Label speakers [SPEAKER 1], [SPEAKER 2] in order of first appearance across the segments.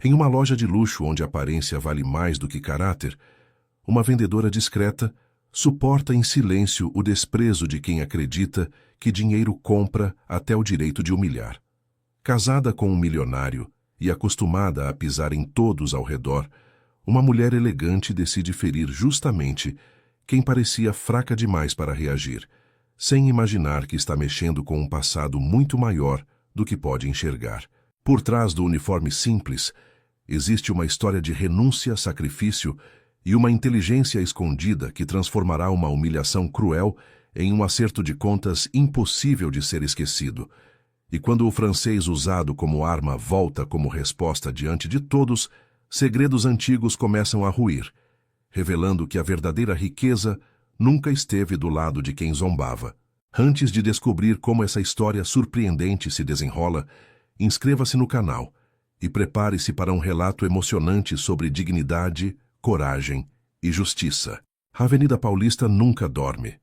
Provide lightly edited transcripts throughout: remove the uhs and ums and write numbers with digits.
[SPEAKER 1] Em uma loja de luxo onde a aparência vale mais do que caráter, uma vendedora discreta suporta em silêncio o desprezo de quem acredita que dinheiro compra até o direito de humilhar. Casada com um milionário e acostumada a pisar em todos ao redor, uma mulher elegante decide ferir justamente quem parecia fraca demais para reagir, sem imaginar que está mexendo com um passado muito maior do que pode enxergar. Por trás do uniforme simples, existe uma história de renúncia, sacrifício e uma inteligência escondida que transformará uma humilhação cruel em um acerto de contas impossível de ser esquecido. E quando o francês usado como arma volta como resposta diante de todos, segredos antigos começam a ruir, revelando que a verdadeira riqueza nunca esteve do lado de quem zombava. Antes de descobrir como essa história surpreendente se desenrola, inscreva-se no canal e prepare-se para um relato emocionante sobre dignidade, coragem e justiça. A Avenida Paulista nunca dorme.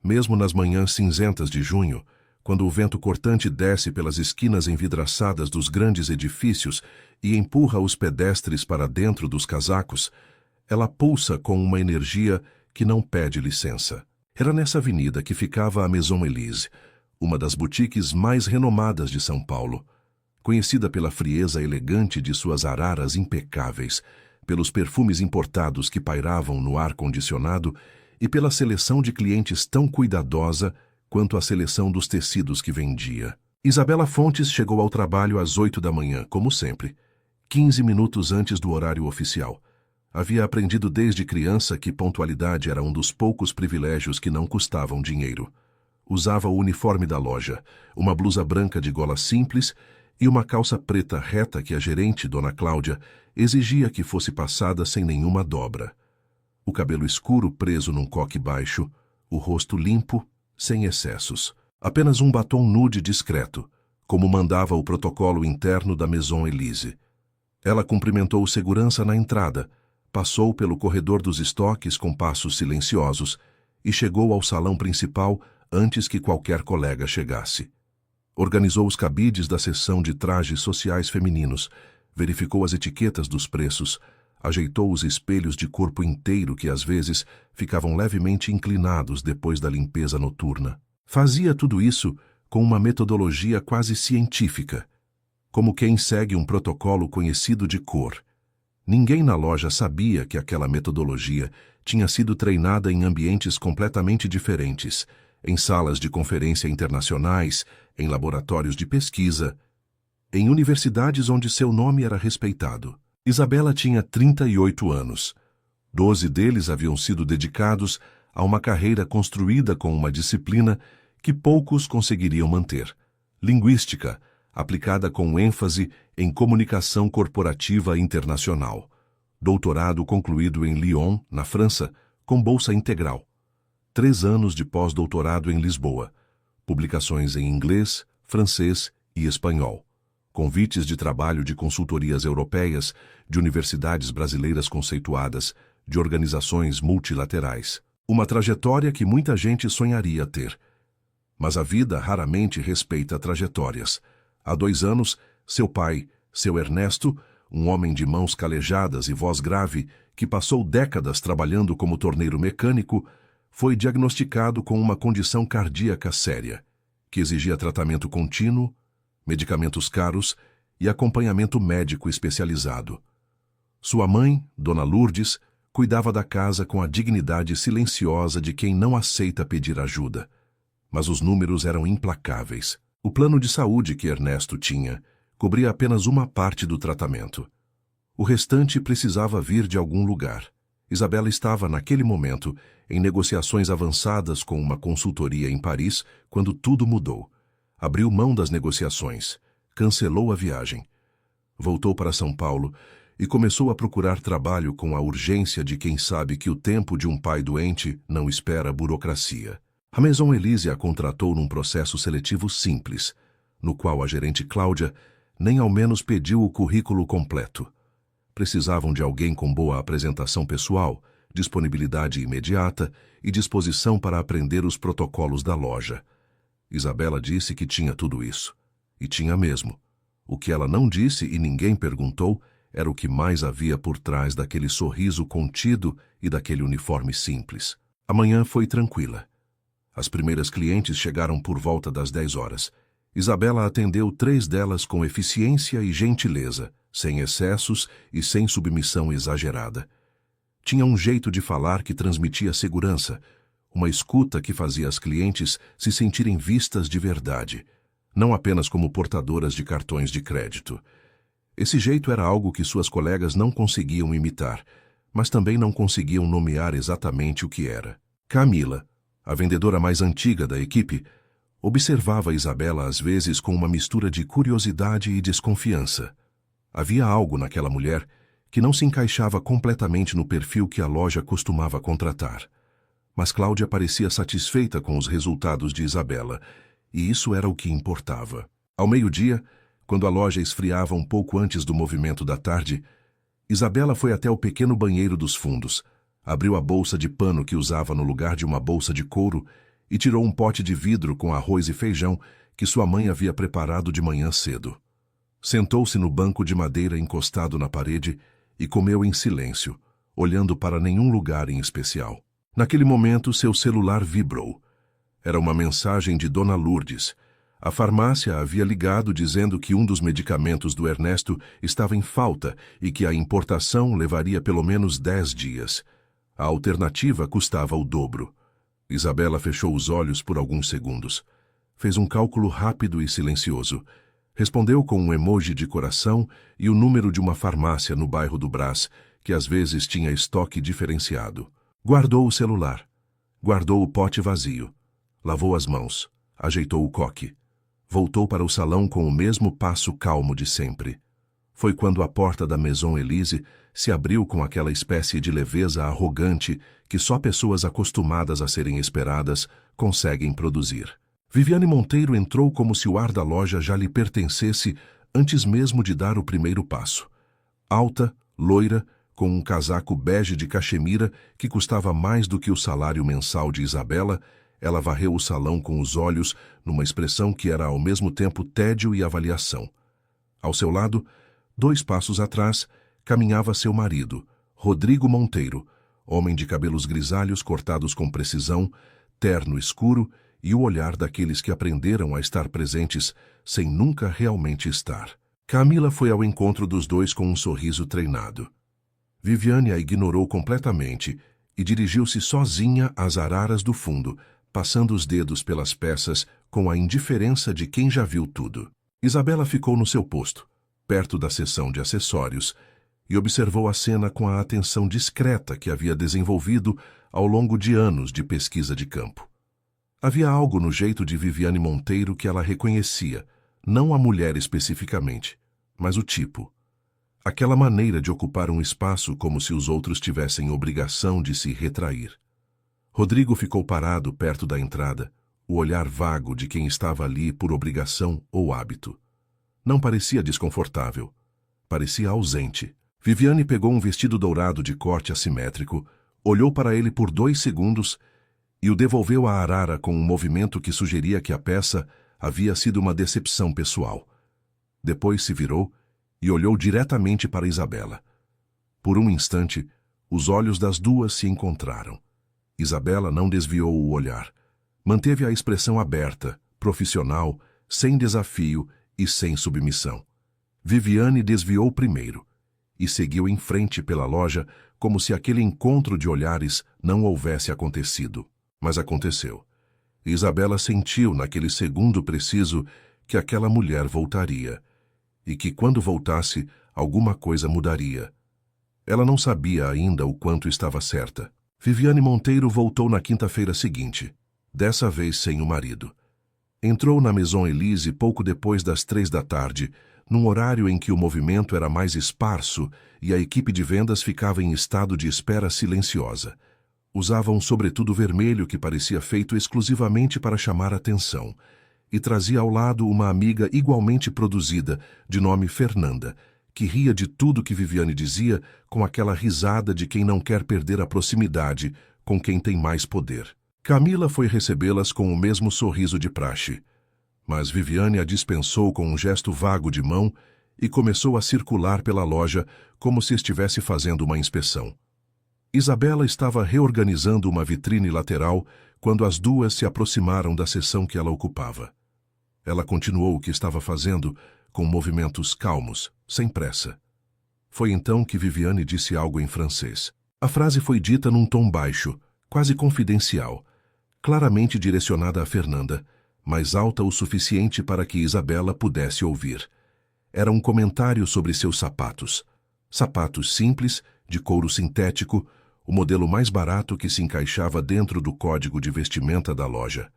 [SPEAKER 1] Mesmo nas manhãs cinzentas de junho, quando o vento cortante desce pelas esquinas envidraçadas dos grandes edifícios e empurra os pedestres para dentro dos casacos, ela pulsa com uma energia que não pede licença. Era nessa avenida que ficava a Maison Elise, uma das boutiques mais renomadas de São Paulo, conhecida pela frieza elegante de suas araras impecáveis, pelos perfumes importados que pairavam no ar-condicionado e pela seleção de clientes tão cuidadosa quanto a seleção dos tecidos que vendia. Isabela Fontes chegou ao trabalho às 8 da manhã, como sempre, 15 minutos antes do horário oficial. Havia aprendido desde criança que pontualidade era um dos poucos privilégios que não custavam dinheiro. Usava o uniforme da loja, uma blusa branca de gola simples e uma calça preta reta que a gerente, Dona Cláudia, exigia que fosse passada sem nenhuma dobra. O cabelo escuro preso num coque baixo, o rosto limpo, sem excessos. Apenas um batom nude discreto, como mandava o protocolo interno da Maison Elise. Ela cumprimentou o segurança na entrada, passou pelo corredor dos estoques com passos silenciosos e chegou ao salão principal antes que qualquer colega chegasse. Organizou os cabides da seção de trajes sociais femininos, verificou as etiquetas dos preços, ajeitou os espelhos de corpo inteiro que às vezes ficavam levemente inclinados depois da limpeza noturna. Fazia tudo isso com uma metodologia quase científica, como quem segue um protocolo conhecido de cor. Ninguém na loja sabia que aquela metodologia tinha sido treinada em ambientes completamente diferentes, em salas de conferência internacionais, em laboratórios de pesquisa, em universidades onde seu nome era respeitado. Isabela tinha 38 anos. 12 deles haviam sido dedicados a uma carreira construída com uma disciplina que poucos conseguiriam manter: linguística, aplicada com ênfase em comunicação corporativa internacional. Doutorado concluído em Lyon, na França, com bolsa integral. 3 anos de pós-doutorado em Lisboa. Publicações em inglês, francês e espanhol. Convites de trabalho de consultorias europeias, de universidades brasileiras conceituadas, de organizações multilaterais. Uma trajetória que muita gente sonharia ter. Mas a vida raramente respeita trajetórias. Há 2 anos, seu pai, seu Ernesto, um homem de mãos calejadas e voz grave, que passou décadas trabalhando como torneiro mecânico, foi diagnosticado com uma condição cardíaca séria, que exigia tratamento contínuo, medicamentos caros e acompanhamento médico especializado. Sua mãe, Dona Lourdes, cuidava da casa com a dignidade silenciosa de quem não aceita pedir ajuda. Mas os números eram implacáveis. O plano de saúde que Ernesto tinha cobria apenas uma parte do tratamento. O restante precisava vir de algum lugar. Isabela estava, naquele momento, em negociações avançadas com uma consultoria em Paris, quando tudo mudou. Abriu mão das negociações, cancelou a viagem. Voltou para São Paulo e começou a procurar trabalho com a urgência de quem sabe que o tempo de um pai doente não espera burocracia. A Maison Elise a contratou num processo seletivo simples, no qual a gerente Cláudia nem ao menos pediu o currículo completo. Precisavam de alguém com boa apresentação pessoal, disponibilidade imediata e disposição para aprender os protocolos da loja. Isabela disse que tinha tudo isso. E tinha mesmo. O que ela não disse e ninguém perguntou era o que mais havia por trás daquele sorriso contido e daquele uniforme simples. A manhã foi tranquila. As primeiras clientes chegaram por volta das 10 horas. Isabela atendeu 3 delas com eficiência e gentileza, sem excessos e sem submissão exagerada. Tinha um jeito de falar que transmitia segurança, uma escuta que fazia as clientes se sentirem vistas de verdade, não apenas como portadoras de cartões de crédito. Esse jeito era algo que suas colegas não conseguiam imitar, mas também não conseguiam nomear exatamente o que era. Camila, a vendedora mais antiga da equipe, observava Isabela às vezes com uma mistura de curiosidade e desconfiança. Havia algo naquela mulher que não se encaixava completamente no perfil que a loja costumava contratar. Mas Cláudia parecia satisfeita com os resultados de Isabela, e isso era o que importava. Ao meio-dia, quando a loja esfriava um pouco antes do movimento da tarde, Isabela foi até o pequeno banheiro dos fundos, abriu a bolsa de pano que usava no lugar de uma bolsa de couro e tirou um pote de vidro com arroz e feijão que sua mãe havia preparado de manhã cedo. Sentou-se no banco de madeira encostado na parede e comeu em silêncio, olhando para nenhum lugar em especial. Naquele momento, seu celular vibrou. Era uma mensagem de Dona Lourdes. A farmácia havia ligado dizendo que um dos medicamentos do Ernesto estava em falta e que a importação levaria pelo menos 10 dias. A alternativa custava o dobro. Isabela fechou os olhos por alguns segundos. Fez um cálculo rápido e silencioso. Respondeu com um emoji de coração e o número de uma farmácia no bairro do Brás, que às vezes tinha estoque diferenciado. Guardou o celular. Guardou o pote vazio. Lavou as mãos. Ajeitou o coque. Voltou para o salão com o mesmo passo calmo de sempre. Foi quando a porta da Maison Elise se abriu com aquela espécie de leveza arrogante que só pessoas acostumadas a serem esperadas conseguem produzir. Viviane Monteiro entrou como se o ar da loja já lhe pertencesse antes mesmo de dar o primeiro passo. Alta, loira, com um casaco bege de cachemira que custava mais do que o salário mensal de Isabela, ela varreu o salão com os olhos numa expressão que era ao mesmo tempo tédio e avaliação. Ao seu lado, 2 passos atrás, caminhava seu marido, Rodrigo Monteiro, homem de cabelos grisalhos cortados com precisão, terno escuro e o olhar daqueles que aprenderam a estar presentes sem nunca realmente estar. Camila foi ao encontro dos dois com um sorriso treinado. Viviane a ignorou completamente e dirigiu-se sozinha às araras do fundo, passando os dedos pelas peças com a indiferença de quem já viu tudo. Isabela ficou no seu posto, perto da seção de acessórios, e observou a cena com a atenção discreta que havia desenvolvido ao longo de anos de pesquisa de campo. Havia algo no jeito de Viviane Monteiro que ela reconhecia, não a mulher especificamente, mas o tipo. Aquela maneira de ocupar um espaço como se os outros tivessem obrigação de se retrair. Rodrigo ficou parado perto da entrada, o olhar vago de quem estava ali por obrigação ou hábito. Não parecia desconfortável. Parecia ausente. Viviane pegou um vestido dourado de corte assimétrico, olhou para ele por 2 segundos e o devolveu à arara com um movimento que sugeria que a peça havia sido uma decepção pessoal. Depois se virou e olhou diretamente para Isabela. Por um instante, os olhos das duas se encontraram. Isabela não desviou o olhar. Manteve a expressão aberta, profissional, sem desafio e sem submissão. Viviane desviou primeiro e seguiu em frente pela loja como se aquele encontro de olhares não houvesse acontecido. Mas aconteceu. Isabela sentiu naquele segundo preciso que aquela mulher voltaria e que quando voltasse alguma coisa mudaria. Ela não sabia ainda o quanto estava certa. Viviane Monteiro voltou na quinta-feira seguinte, dessa vez sem o marido. Entrou na Maison Elise pouco depois das 3 da tarde, num horário em que o movimento era mais esparso e a equipe de vendas ficava em estado de espera silenciosa. Usava um sobretudo vermelho que parecia feito exclusivamente para chamar atenção, e trazia ao lado uma amiga igualmente produzida, de nome Fernanda, que ria de tudo que Viviane dizia com aquela risada de quem não quer perder a proximidade com quem tem mais poder. Camila foi recebê-las com o mesmo sorriso de praxe, mas Viviane a dispensou com um gesto vago de mão e começou a circular pela loja como se estivesse fazendo uma inspeção. Isabela estava reorganizando uma vitrine lateral quando as duas se aproximaram da seção que ela ocupava. Ela continuou o que estava fazendo, com movimentos calmos, sem pressa. Foi então que Viviane disse algo em francês. A frase foi dita num tom baixo, quase confidencial, claramente direcionada a Fernanda, mas alta o suficiente para que Isabela pudesse ouvir. Era um comentário sobre seus sapatos. Sapatos simples, de couro sintético, o modelo mais barato que se encaixava dentro do código de vestimenta da loja.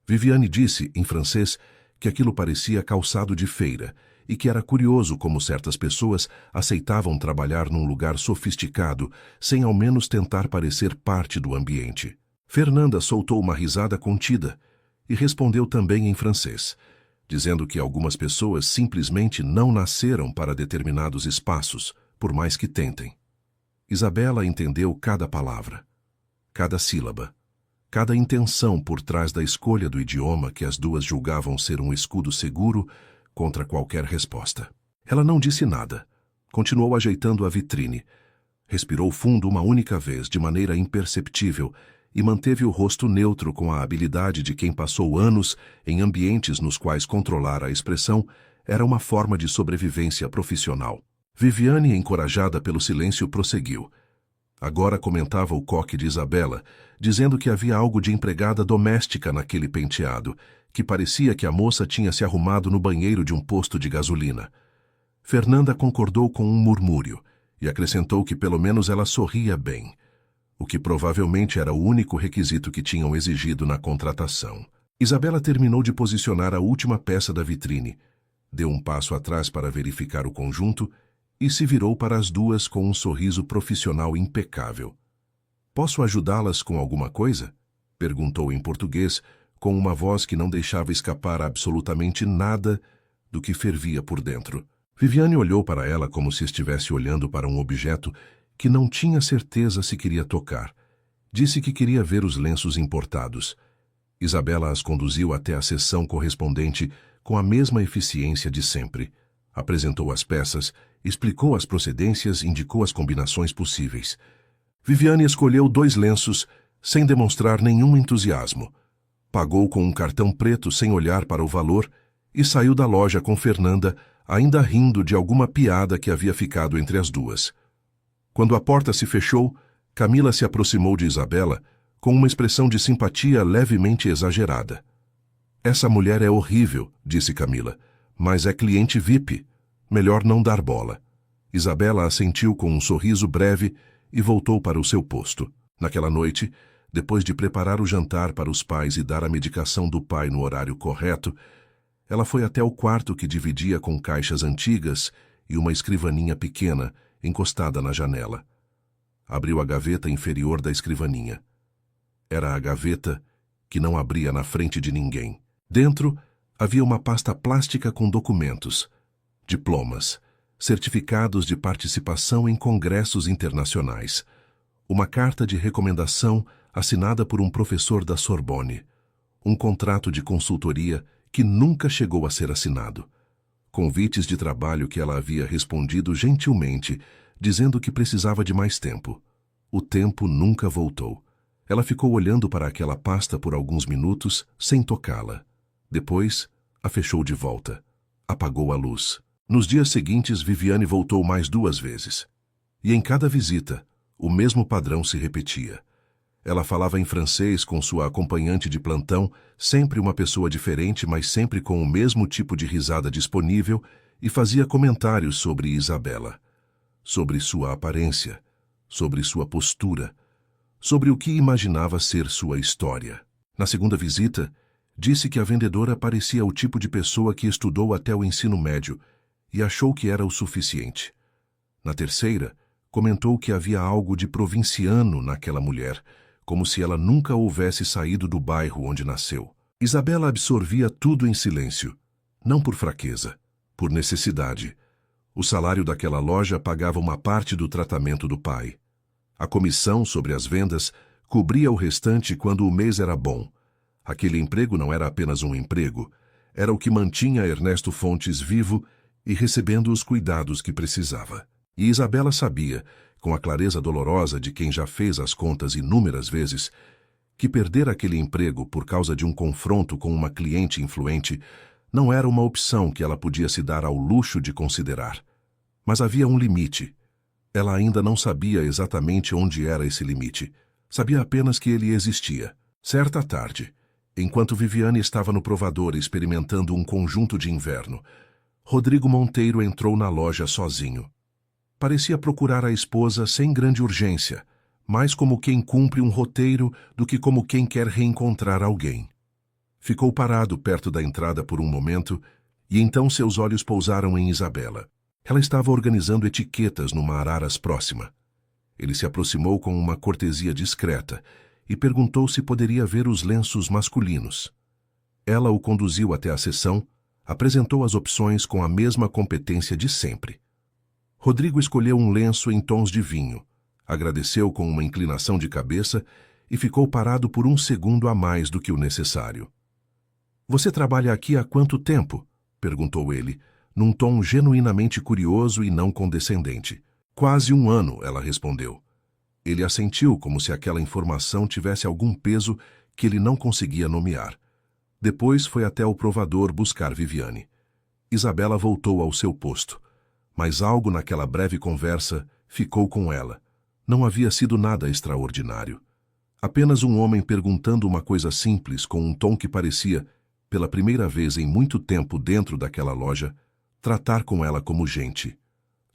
[SPEAKER 1] Viviane disse, em francês, que aquilo parecia calçado de feira e que era curioso como certas pessoas aceitavam trabalhar num lugar sofisticado sem ao menos tentar parecer parte do ambiente. Fernanda soltou uma risada contida e respondeu também em francês, dizendo que algumas pessoas simplesmente não nasceram para determinados espaços, por mais que tentem. Isabela entendeu cada palavra, cada sílaba, cada intenção por trás da escolha do idioma que as duas julgavam ser um escudo seguro contra qualquer resposta. Ela não disse nada. Continuou ajeitando a vitrine. Respirou fundo uma única vez, de maneira imperceptível, e manteve o rosto neutro com a habilidade de quem passou anos em ambientes nos quais controlar a expressão era uma forma de sobrevivência profissional. Viviane, encorajada pelo silêncio, prosseguiu. Agora comentava o coque de Isabela, dizendo que havia algo de empregada doméstica naquele penteado, que parecia que a moça tinha se arrumado no banheiro de um posto de gasolina. Fernanda concordou com um murmúrio e acrescentou que pelo menos ela sorria bem, o que provavelmente era o único requisito que tinham exigido na contratação. Isabela terminou de posicionar a última peça da vitrine, deu um passo atrás para verificar o conjunto e se virou para as duas com um sorriso profissional impecável. "Posso ajudá-las com alguma coisa?" perguntou em português, com uma voz que não deixava escapar absolutamente nada do que fervia por dentro. Viviane olhou para ela como se estivesse olhando para um objeto que não tinha certeza se queria tocar. Disse que queria ver os lenços importados. Isabela as conduziu até a seção correspondente com a mesma eficiência de sempre. Apresentou as peças, explicou as procedências, indicou as combinações possíveis. Viviane escolheu 2 lenços, sem demonstrar nenhum entusiasmo. Pagou com um cartão preto sem olhar para o valor e saiu da loja com Fernanda, ainda rindo de alguma piada que havia ficado entre as duas. Quando a porta se fechou, Camila se aproximou de Isabela com uma expressão de simpatia levemente exagerada. "Essa mulher é horrível", disse Camila, "mas é cliente VIP. Melhor não dar bola." Isabela assentiu com um sorriso breve e voltou para o seu posto. Naquela noite, depois de preparar o jantar para os pais e dar a medicação do pai no horário correto, ela foi até o quarto que dividia com caixas antigas e uma escrivaninha pequena encostada na janela. Abriu a gaveta inferior da escrivaninha. Era a gaveta que não abria na frente de ninguém. Dentro havia uma pasta plástica com documentos, diplomas, certificados de participação em congressos internacionais, uma carta de recomendação assinada por um professor da Sorbonne, um contrato de consultoria que nunca chegou a ser assinado, convites de trabalho que ela havia respondido gentilmente, dizendo que precisava de mais tempo. O tempo nunca voltou. Ela ficou olhando para aquela pasta por alguns minutos, sem tocá-la. Depois, a fechou de volta. Apagou a luz. Nos dias seguintes, Viviane voltou mais 2 vezes. E em cada visita, o mesmo padrão se repetia. Ela falava em francês com sua acompanhante de plantão, sempre uma pessoa diferente, mas sempre com o mesmo tipo de risada disponível, e fazia comentários sobre Isabela, sobre sua aparência, sobre sua postura, sobre o que imaginava ser sua história. Na segunda visita, disse que a vendedora parecia o tipo de pessoa que estudou até o ensino médio e achou que era o suficiente. Na terceira, comentou que havia algo de provinciano naquela mulher, como se ela nunca houvesse saído do bairro onde nasceu. Isabela absorvia tudo em silêncio, não por fraqueza, por necessidade. O salário daquela loja pagava uma parte do tratamento do pai. A comissão sobre as vendas cobria o restante quando o mês era bom. Aquele emprego não era apenas um emprego, era o que mantinha Ernesto Fontes vivo e recebendo os cuidados que precisava. E Isabela sabia, com a clareza dolorosa de quem já fez as contas inúmeras vezes, que perder aquele emprego por causa de um confronto com uma cliente influente não era uma opção que ela podia se dar ao luxo de considerar. Mas havia um limite. Ela ainda não sabia exatamente onde era esse limite. Sabia apenas que ele existia. Certa tarde, enquanto Viviane estava no provador experimentando um conjunto de inverno, Rodrigo Monteiro entrou na loja sozinho. Parecia procurar a esposa sem grande urgência, mais como quem cumpre um roteiro do que como quem quer reencontrar alguém. Ficou parado perto da entrada por um momento e então seus olhos pousaram em Isabela. Ela estava organizando etiquetas numa araras próxima. Ele se aproximou com uma cortesia discreta e perguntou se poderia ver os lenços masculinos. Ela o conduziu até a seção, apresentou as opções com a mesma competência de sempre. Rodrigo escolheu um lenço em tons de vinho, agradeceu com uma inclinação de cabeça e ficou parado por um segundo a mais do que o necessário. "Você trabalha aqui há quanto tempo?" perguntou ele, num tom genuinamente curioso e não condescendente. "Quase 1 ano", ela respondeu. Ele assentiu como se aquela informação tivesse algum peso que ele não conseguia nomear. Depois foi até o provador buscar Viviane. Isabela voltou ao seu posto, mas algo naquela breve conversa ficou com ela. Não havia sido nada extraordinário. Apenas um homem perguntando uma coisa simples com um tom que parecia, pela primeira vez em muito tempo dentro daquela loja, tratar com ela como gente.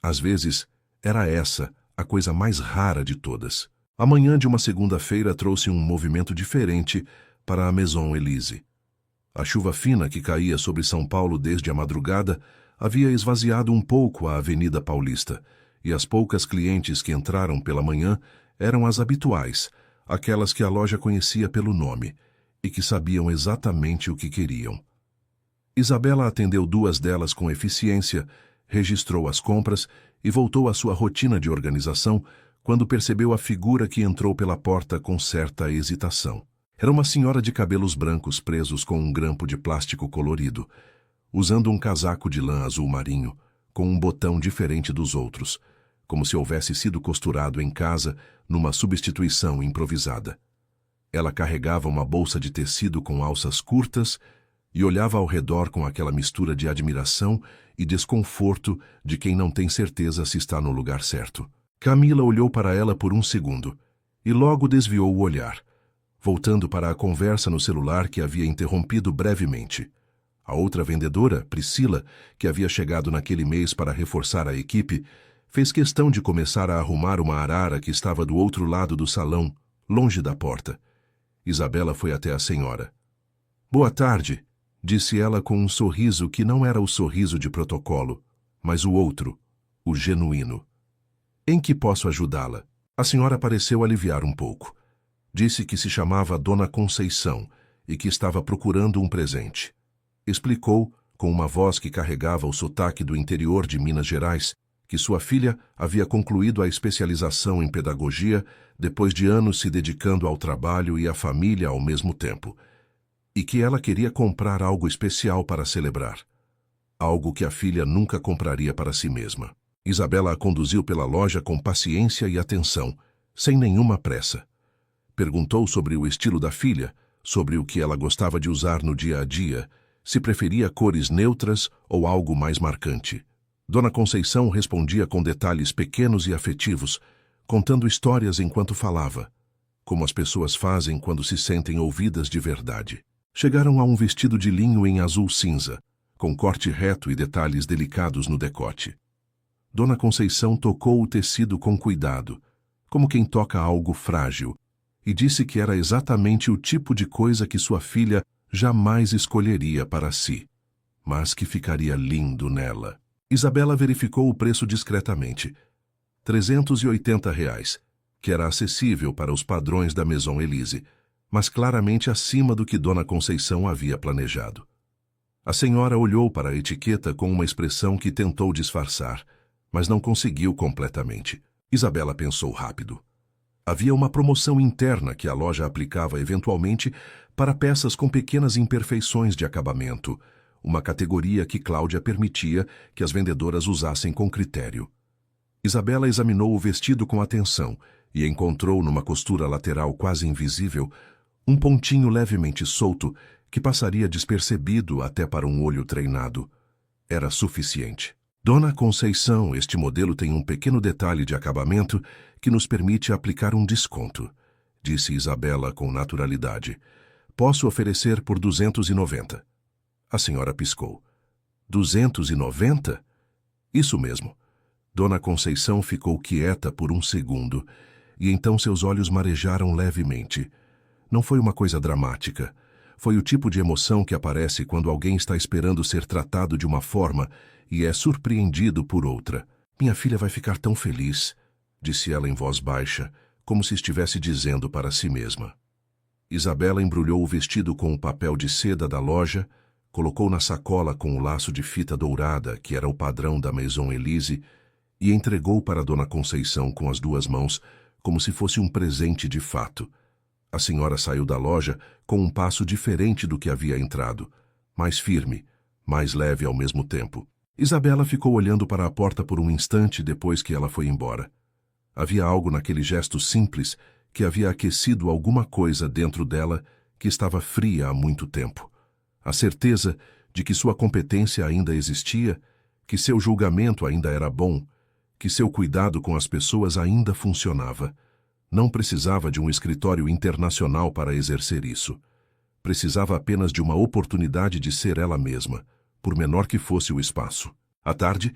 [SPEAKER 1] Às vezes, era essa a coisa mais rara de todas. A manhã de uma segunda-feira trouxe um movimento diferente para a Maison Elise. A chuva fina que caía sobre São Paulo desde a madrugada havia esvaziado um pouco a Avenida Paulista, e as poucas clientes que entraram pela manhã eram as habituais, aquelas que a loja conhecia pelo nome e que sabiam exatamente o que queriam. Isabela atendeu 2 delas com eficiência, registrou as compras e voltou à sua rotina de organização quando percebeu a figura que entrou pela porta com certa hesitação. Era uma senhora de cabelos brancos presos com um grampo de plástico colorido, usando um casaco de lã azul marinho, com um botão diferente dos outros, como se houvesse sido costurado em casa numa substituição improvisada. Ela carregava uma bolsa de tecido com alças curtas e olhava ao redor com aquela mistura de admiração e desconforto de quem não tem certeza se está no lugar certo. Camila olhou para ela por um segundo e logo desviou o olhar, voltando para a conversa no celular que havia interrompido brevemente. A outra vendedora, Priscila, que havia chegado naquele mês para reforçar a equipe, fez questão de começar a arrumar uma arara que estava do outro lado do salão, longe da porta. Isabela foi até a senhora. "Boa tarde", disse ela com um sorriso que não era o sorriso de protocolo, mas o outro, o genuíno. "Em que posso ajudá-la?" A senhora pareceu aliviar um pouco. Disse que se chamava Dona Conceição e que estava procurando um presente. Explicou, com uma voz que carregava o sotaque do interior de Minas Gerais, que sua filha havia concluído a especialização em pedagogia depois de anos se dedicando ao trabalho e à família ao mesmo tempo, e que ela queria comprar algo especial para celebrar. Algo que a filha nunca compraria para si mesma. Isabela a conduziu pela loja com paciência e atenção, sem nenhuma pressa. Perguntou sobre o estilo da filha, sobre o que ela gostava de usar no dia a dia, se preferia cores neutras ou algo mais marcante. Dona Conceição respondia com detalhes pequenos e afetivos, contando histórias enquanto falava, como as pessoas fazem quando se sentem ouvidas de verdade. Chegaram a um vestido de linho em azul cinza, com corte reto e detalhes delicados no decote. Dona Conceição tocou o tecido com cuidado, como quem toca algo frágil, e disse que era exatamente o tipo de coisa que sua filha jamais escolheria para si, mas que ficaria lindo nela. Isabela verificou o preço discretamente. R$ 380, que era acessível para os padrões da Maison Elise, mas claramente acima do que Dona Conceição havia planejado. A senhora olhou para a etiqueta com uma expressão que tentou disfarçar, mas não conseguiu completamente. Isabela pensou rápido. Havia uma promoção interna que a loja aplicava eventualmente para peças com pequenas imperfeições de acabamento, uma categoria que Cláudia permitia que as vendedoras usassem com critério. Isabela examinou o vestido com atenção e encontrou numa costura lateral quase invisível um pontinho levemente solto que passaria despercebido até para um olho treinado. Era suficiente. Dona Conceição, este modelo tem um pequeno detalhe de acabamento que nos permite aplicar um desconto, disse Isabela com naturalidade. Posso oferecer por 290. A senhora piscou. 290? Isso mesmo. Dona Conceição ficou quieta por um segundo, e então seus olhos marejaram levemente. Não foi uma coisa dramática. Foi o tipo de emoção que aparece quando alguém está esperando ser tratado de uma forma e é surpreendido por outra. Minha filha vai ficar tão feliz, disse ela em voz baixa, como se estivesse dizendo para si mesma. Isabela embrulhou o vestido com o papel de seda da loja, colocou na sacola com o laço de fita dourada, que era o padrão da Maison Elise, e entregou para Dona Conceição com as duas mãos, como se fosse um presente de fato. A senhora saiu da loja com um passo diferente do que havia entrado, mais firme, mais leve ao mesmo tempo. Isabela ficou olhando para a porta por um instante depois que ela foi embora. Havia algo naquele gesto simples que havia aquecido alguma coisa dentro dela que estava fria há muito tempo. A certeza de que sua competência ainda existia, que seu julgamento ainda era bom, que seu cuidado com as pessoas ainda funcionava. Não precisava de um escritório internacional para exercer isso. Precisava apenas de uma oportunidade de ser ela mesma, por menor que fosse o espaço. À tarde,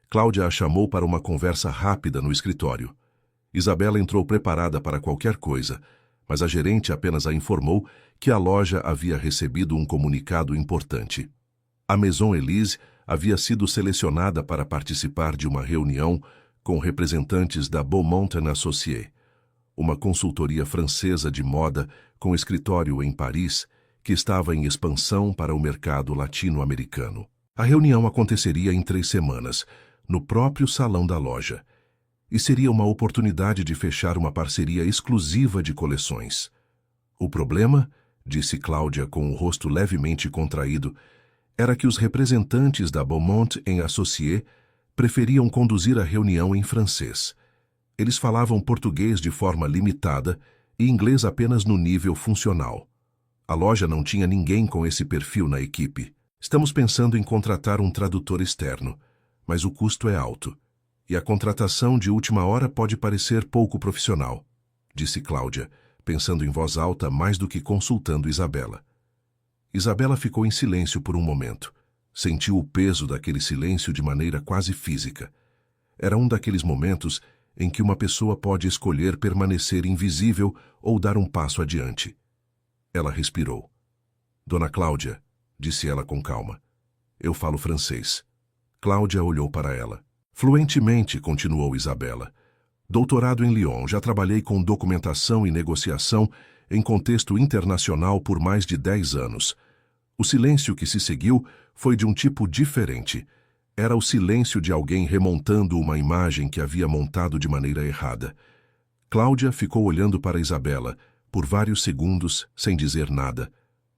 [SPEAKER 1] Cláudia a chamou para uma conversa rápida no escritório. Isabela entrou preparada para qualquer coisa, mas a gerente apenas a informou que a loja havia recebido um comunicado importante. A Maison Elise havia sido selecionada para participar de uma reunião com representantes da Beaumont & Associés, uma consultoria francesa de moda com escritório em Paris, que estava em expansão para o mercado latino-americano. A reunião aconteceria em 3 semanas, no próprio salão da loja, e seria uma oportunidade de fechar uma parceria exclusiva de coleções. O problema, disse Cláudia com o rosto levemente contraído, era que os representantes da Beaumont & Associés preferiam conduzir a reunião em francês. Eles falavam português de forma limitada e inglês apenas no nível funcional. A loja não tinha ninguém com esse perfil na equipe. Estamos pensando em contratar um tradutor externo, mas o custo é alto. E a contratação de última hora pode parecer pouco profissional, disse Cláudia, pensando em voz alta mais do que consultando Isabela. Isabela ficou em silêncio por um momento. Sentiu o peso daquele silêncio de maneira quase física. Era um daqueles momentos em que uma pessoa pode escolher permanecer invisível ou dar um passo adiante. Ela respirou. Dona Cláudia, disse ela com calma, eu falo francês. Cláudia olhou para ela. Fluentemente, continuou Isabela. Doutorado em Lyon, já trabalhei com documentação e negociação em contexto internacional por mais de 10 anos. O silêncio que se seguiu foi de um tipo diferente. Era o silêncio de alguém remontando uma imagem que havia montado de maneira errada. Cláudia ficou olhando para Isabela por vários segundos sem dizer nada.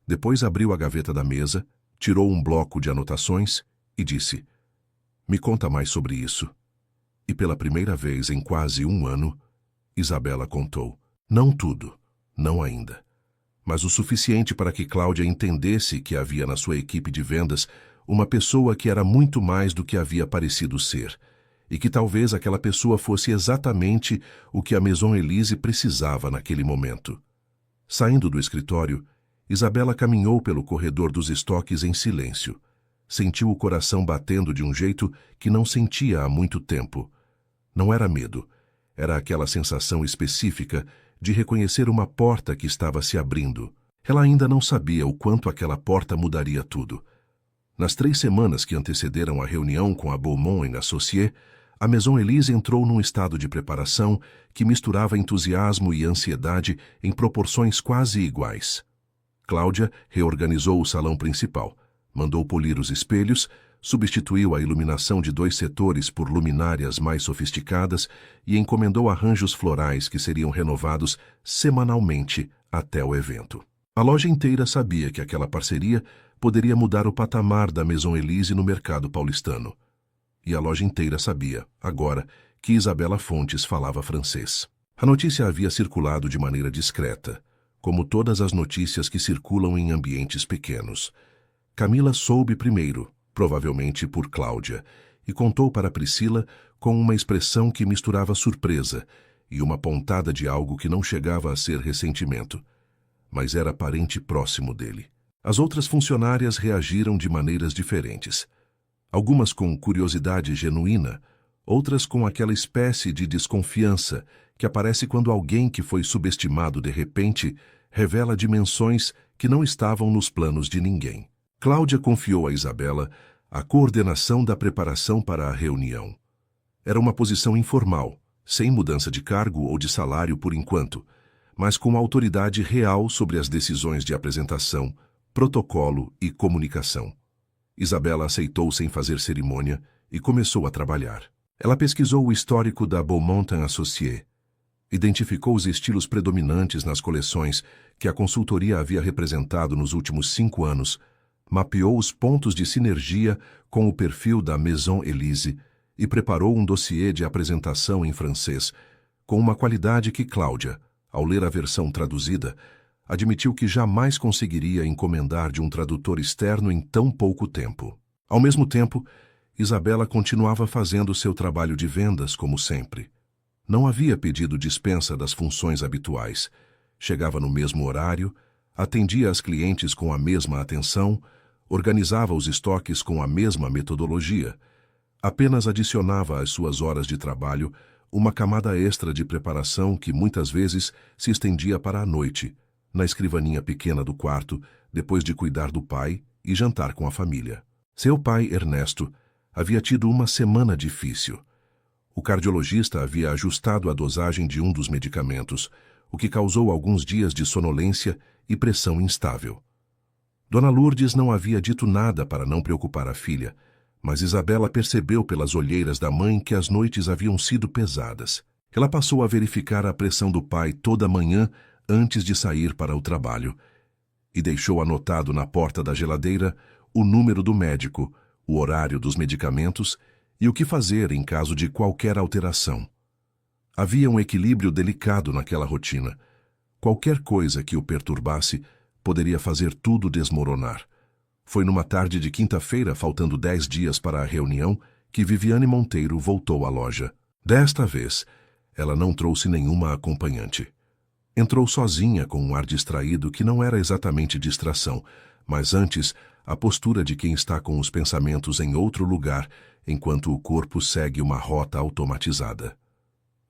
[SPEAKER 1] Depois abriu a gaveta da mesa, tirou um bloco de anotações e disse: me conta mais sobre isso. E pela primeira vez em quase 1 ano, Isabela contou. Não tudo, não ainda. Mas o suficiente para que Cláudia entendesse que havia na sua equipe de vendas uma pessoa que era muito mais do que havia parecido ser, e que talvez aquela pessoa fosse exatamente o que a Maison Elise precisava naquele momento. Saindo do escritório, Isabela caminhou pelo corredor dos estoques em silêncio. Sentiu o coração batendo de um jeito que não sentia há muito tempo. Não era medo, era aquela sensação específica de reconhecer uma porta que estava se abrindo. Ela ainda não sabia o quanto aquela porta mudaria tudo. Nas 3 semanas que antecederam a reunião com a Beaumont & Associés, a Maison Elise entrou num estado de preparação que misturava entusiasmo e ansiedade em proporções quase iguais. Cláudia reorganizou o salão principal, mandou polir os espelhos, substituiu a iluminação de 2 setores por luminárias mais sofisticadas e encomendou arranjos florais que seriam renovados semanalmente até o evento. A loja inteira sabia que aquela parceria poderia mudar o patamar da Maison Elise no mercado paulistano. E a loja inteira sabia, agora, que Isabela Fontes falava francês. A notícia havia circulado de maneira discreta, como todas as notícias que circulam em ambientes pequenos. Camila soube primeiro, provavelmente por Cláudia, e contou para Priscila com uma expressão que misturava surpresa e uma pontada de algo que não chegava a ser ressentimento, mas era parente próximo dele. As outras funcionárias reagiram de maneiras diferentes. Algumas com curiosidade genuína, outras com aquela espécie de desconfiança que aparece quando alguém que foi subestimado de repente revela dimensões que não estavam nos planos de ninguém. Cláudia confiou a Isabela a coordenação da preparação para a reunião. Era uma posição informal, sem mudança de cargo ou de salário por enquanto, mas com autoridade real sobre as decisões de apresentação, protocolo e comunicação. Isabela aceitou sem fazer cerimônia e começou a trabalhar. Ela pesquisou o histórico da Beaumont & Associés, identificou os estilos predominantes nas coleções que a consultoria havia representado nos últimos 5 anos, mapeou os pontos de sinergia com o perfil da Maison Elise e preparou um dossiê de apresentação em francês, com uma qualidade que Cláudia, ao ler a versão traduzida, admitiu que jamais conseguiria encomendar de um tradutor externo em tão pouco tempo. Ao mesmo tempo, Isabela continuava fazendo seu trabalho de vendas como sempre. Não havia pedido dispensa das funções habituais. Chegava no mesmo horário, atendia as clientes com a mesma atenção, organizava os estoques com a mesma metodologia. Apenas adicionava às suas horas de trabalho uma camada extra de preparação que muitas vezes se estendia para a noite, na escrivaninha pequena do quarto, depois de cuidar do pai e jantar com a família. Seu pai, Ernesto, havia tido uma semana difícil. O cardiologista havia ajustado a dosagem de um dos medicamentos, o que causou alguns dias de sonolência e pressão instável. Dona Lourdes não havia dito nada para não preocupar a filha, mas Isabela percebeu pelas olheiras da mãe que as noites haviam sido pesadas. Ela passou a verificar a pressão do pai toda manhã antes de sair para o trabalho e deixou anotado na porta da geladeira o número do médico, o horário dos medicamentos e o que fazer em caso de qualquer alteração. Havia um equilíbrio delicado naquela rotina. Qualquer coisa que o perturbasse poderia fazer tudo desmoronar. Foi numa tarde de quinta-feira, faltando 10 dias para a reunião, que Viviane Monteiro voltou à loja. Desta vez, ela não trouxe nenhuma acompanhante. Entrou sozinha com um ar distraído que não era exatamente distração, mas antes a postura de quem está com os pensamentos em outro lugar, enquanto o corpo segue uma rota automatizada.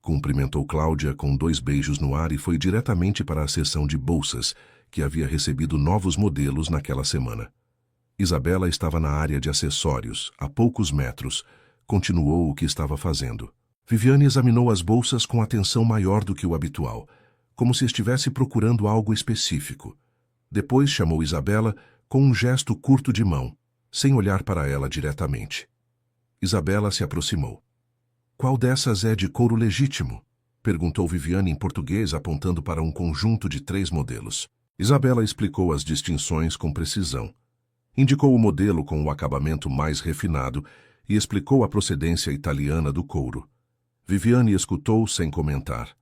[SPEAKER 1] Cumprimentou Cláudia com 2 beijos no ar e foi diretamente para a seção de bolsas, que havia recebido novos modelos naquela semana. Isabela estava na área de acessórios, a poucos metros. Continuou o que estava fazendo. Viviane examinou as bolsas com atenção maior do que o habitual, como se estivesse procurando algo específico. Depois chamou Isabela com um gesto curto de mão, sem olhar para ela diretamente. Isabela se aproximou. "Qual dessas é de couro legítimo?" perguntou Viviane em português, apontando para um conjunto de 3 modelos. Isabela explicou as distinções com precisão. Indicou o modelo com o acabamento mais refinado e explicou a procedência italiana do couro. Viviane escutou sem comentar.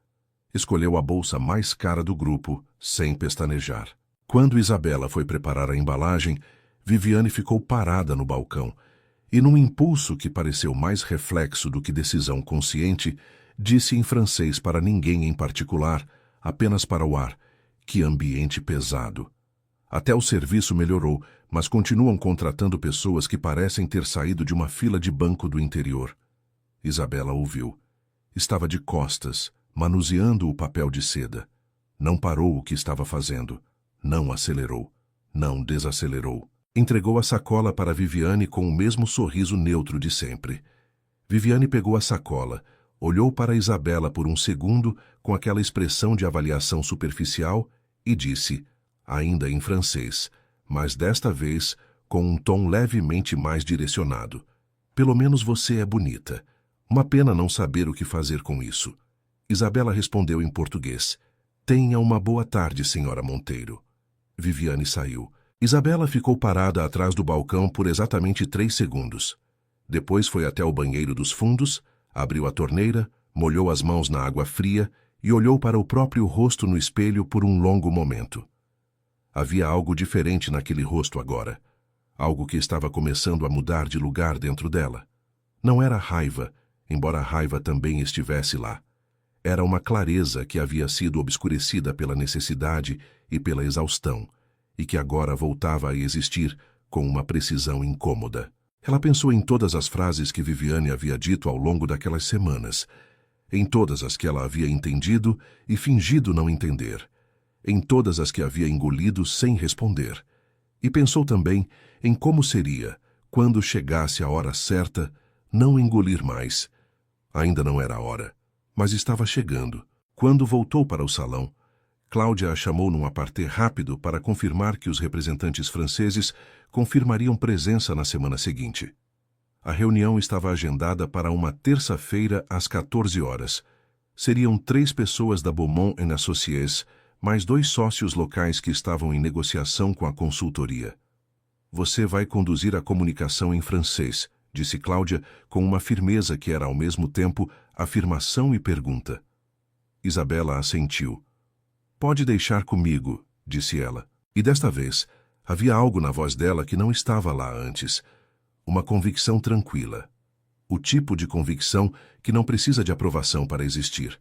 [SPEAKER 1] Escolheu a bolsa mais cara do grupo, sem pestanejar. Quando Isabela foi preparar a embalagem, Viviane ficou parada no balcão e, num impulso que pareceu mais reflexo do que decisão consciente, disse em francês para ninguém em particular, apenas para o ar: "Que ambiente pesado." Até o serviço melhorou, mas continuam contratando pessoas que parecem ter saído de uma fila de banco do interior. Isabela ouviu. Estava de costas, manuseando o papel de seda. Não parou o que estava fazendo. Não acelerou. Não desacelerou. Entregou a sacola para Viviane com o mesmo sorriso neutro de sempre. Viviane pegou a sacola, olhou para Isabela por um segundo com aquela expressão de avaliação superficial e disse, ainda em francês, mas desta vez com um tom levemente mais direcionado: "Pelo menos você é bonita. Uma pena não saber o que fazer com isso." Isabela respondeu em português: "Tenha uma boa tarde, senhora Monteiro." Viviane saiu. Isabela ficou parada atrás do balcão por exatamente 3 segundos. Depois foi até o banheiro dos fundos, abriu a torneira, molhou as mãos na água fria e olhou para o próprio rosto no espelho por um longo momento. Havia algo diferente naquele rosto agora. Algo que estava começando a mudar de lugar dentro dela. Não era raiva, embora a raiva também estivesse lá. Era uma clareza que havia sido obscurecida pela necessidade e pela exaustão, e que agora voltava a existir com uma precisão incômoda. Ela pensou em todas as frases que Viviane havia dito ao longo daquelas semanas, em todas as que ela havia entendido e fingido não entender, em todas as que havia engolido sem responder. E pensou também em como seria, quando chegasse a hora certa, não engolir mais. Ainda não era a hora, mas estava chegando. Quando voltou para o salão, Cláudia a chamou num apartê rápido para confirmar que os representantes franceses confirmariam presença na semana seguinte. A reunião estava agendada para uma terça-feira às 14 horas. Seriam 3 pessoas da Beaumont & Associés, mais 2 sócios locais que estavam em negociação com a consultoria. Você vai conduzir a comunicação em francês, disse Cláudia com uma firmeza que era ao mesmo tempo afirmação e pergunta. Isabela assentiu. Pode deixar comigo, disse ela. E desta vez, havia algo na voz dela que não estava lá antes. Uma convicção tranquila. O tipo de convicção que não precisa de aprovação para existir,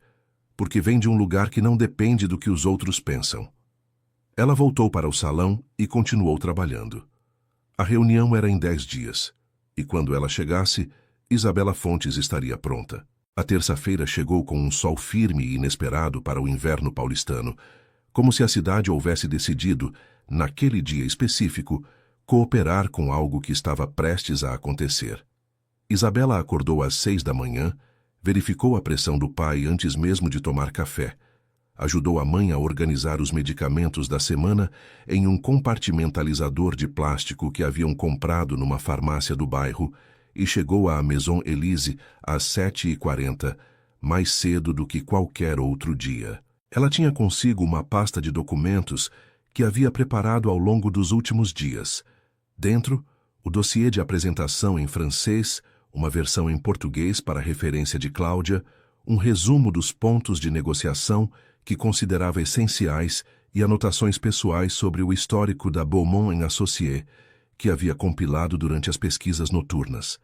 [SPEAKER 1] porque vem de um lugar que não depende do que os outros pensam. Ela voltou para o salão e continuou trabalhando. A reunião era em 10 dias, e quando ela chegasse, Isabela Fontes estaria pronta. A terça-feira chegou com um sol firme e inesperado para o inverno paulistano, como se a cidade houvesse decidido, naquele dia específico, cooperar com algo que estava prestes a acontecer. Isabela acordou às 6 da manhã, verificou a pressão do pai antes mesmo de tomar café, ajudou a mãe a organizar os medicamentos da semana em um compartimentalizador de plástico que haviam comprado numa farmácia do bairro e chegou à Maison Elise às 7h40, mais cedo do que qualquer outro dia. Ela tinha consigo uma pasta de documentos que havia preparado ao longo dos últimos dias. Dentro, o dossiê de apresentação em francês, uma versão em português para referência de Cláudia, um resumo dos pontos de negociação que considerava essenciais e anotações pessoais sobre o histórico da Beaumont & Associés, que havia compilado durante as pesquisas noturnas.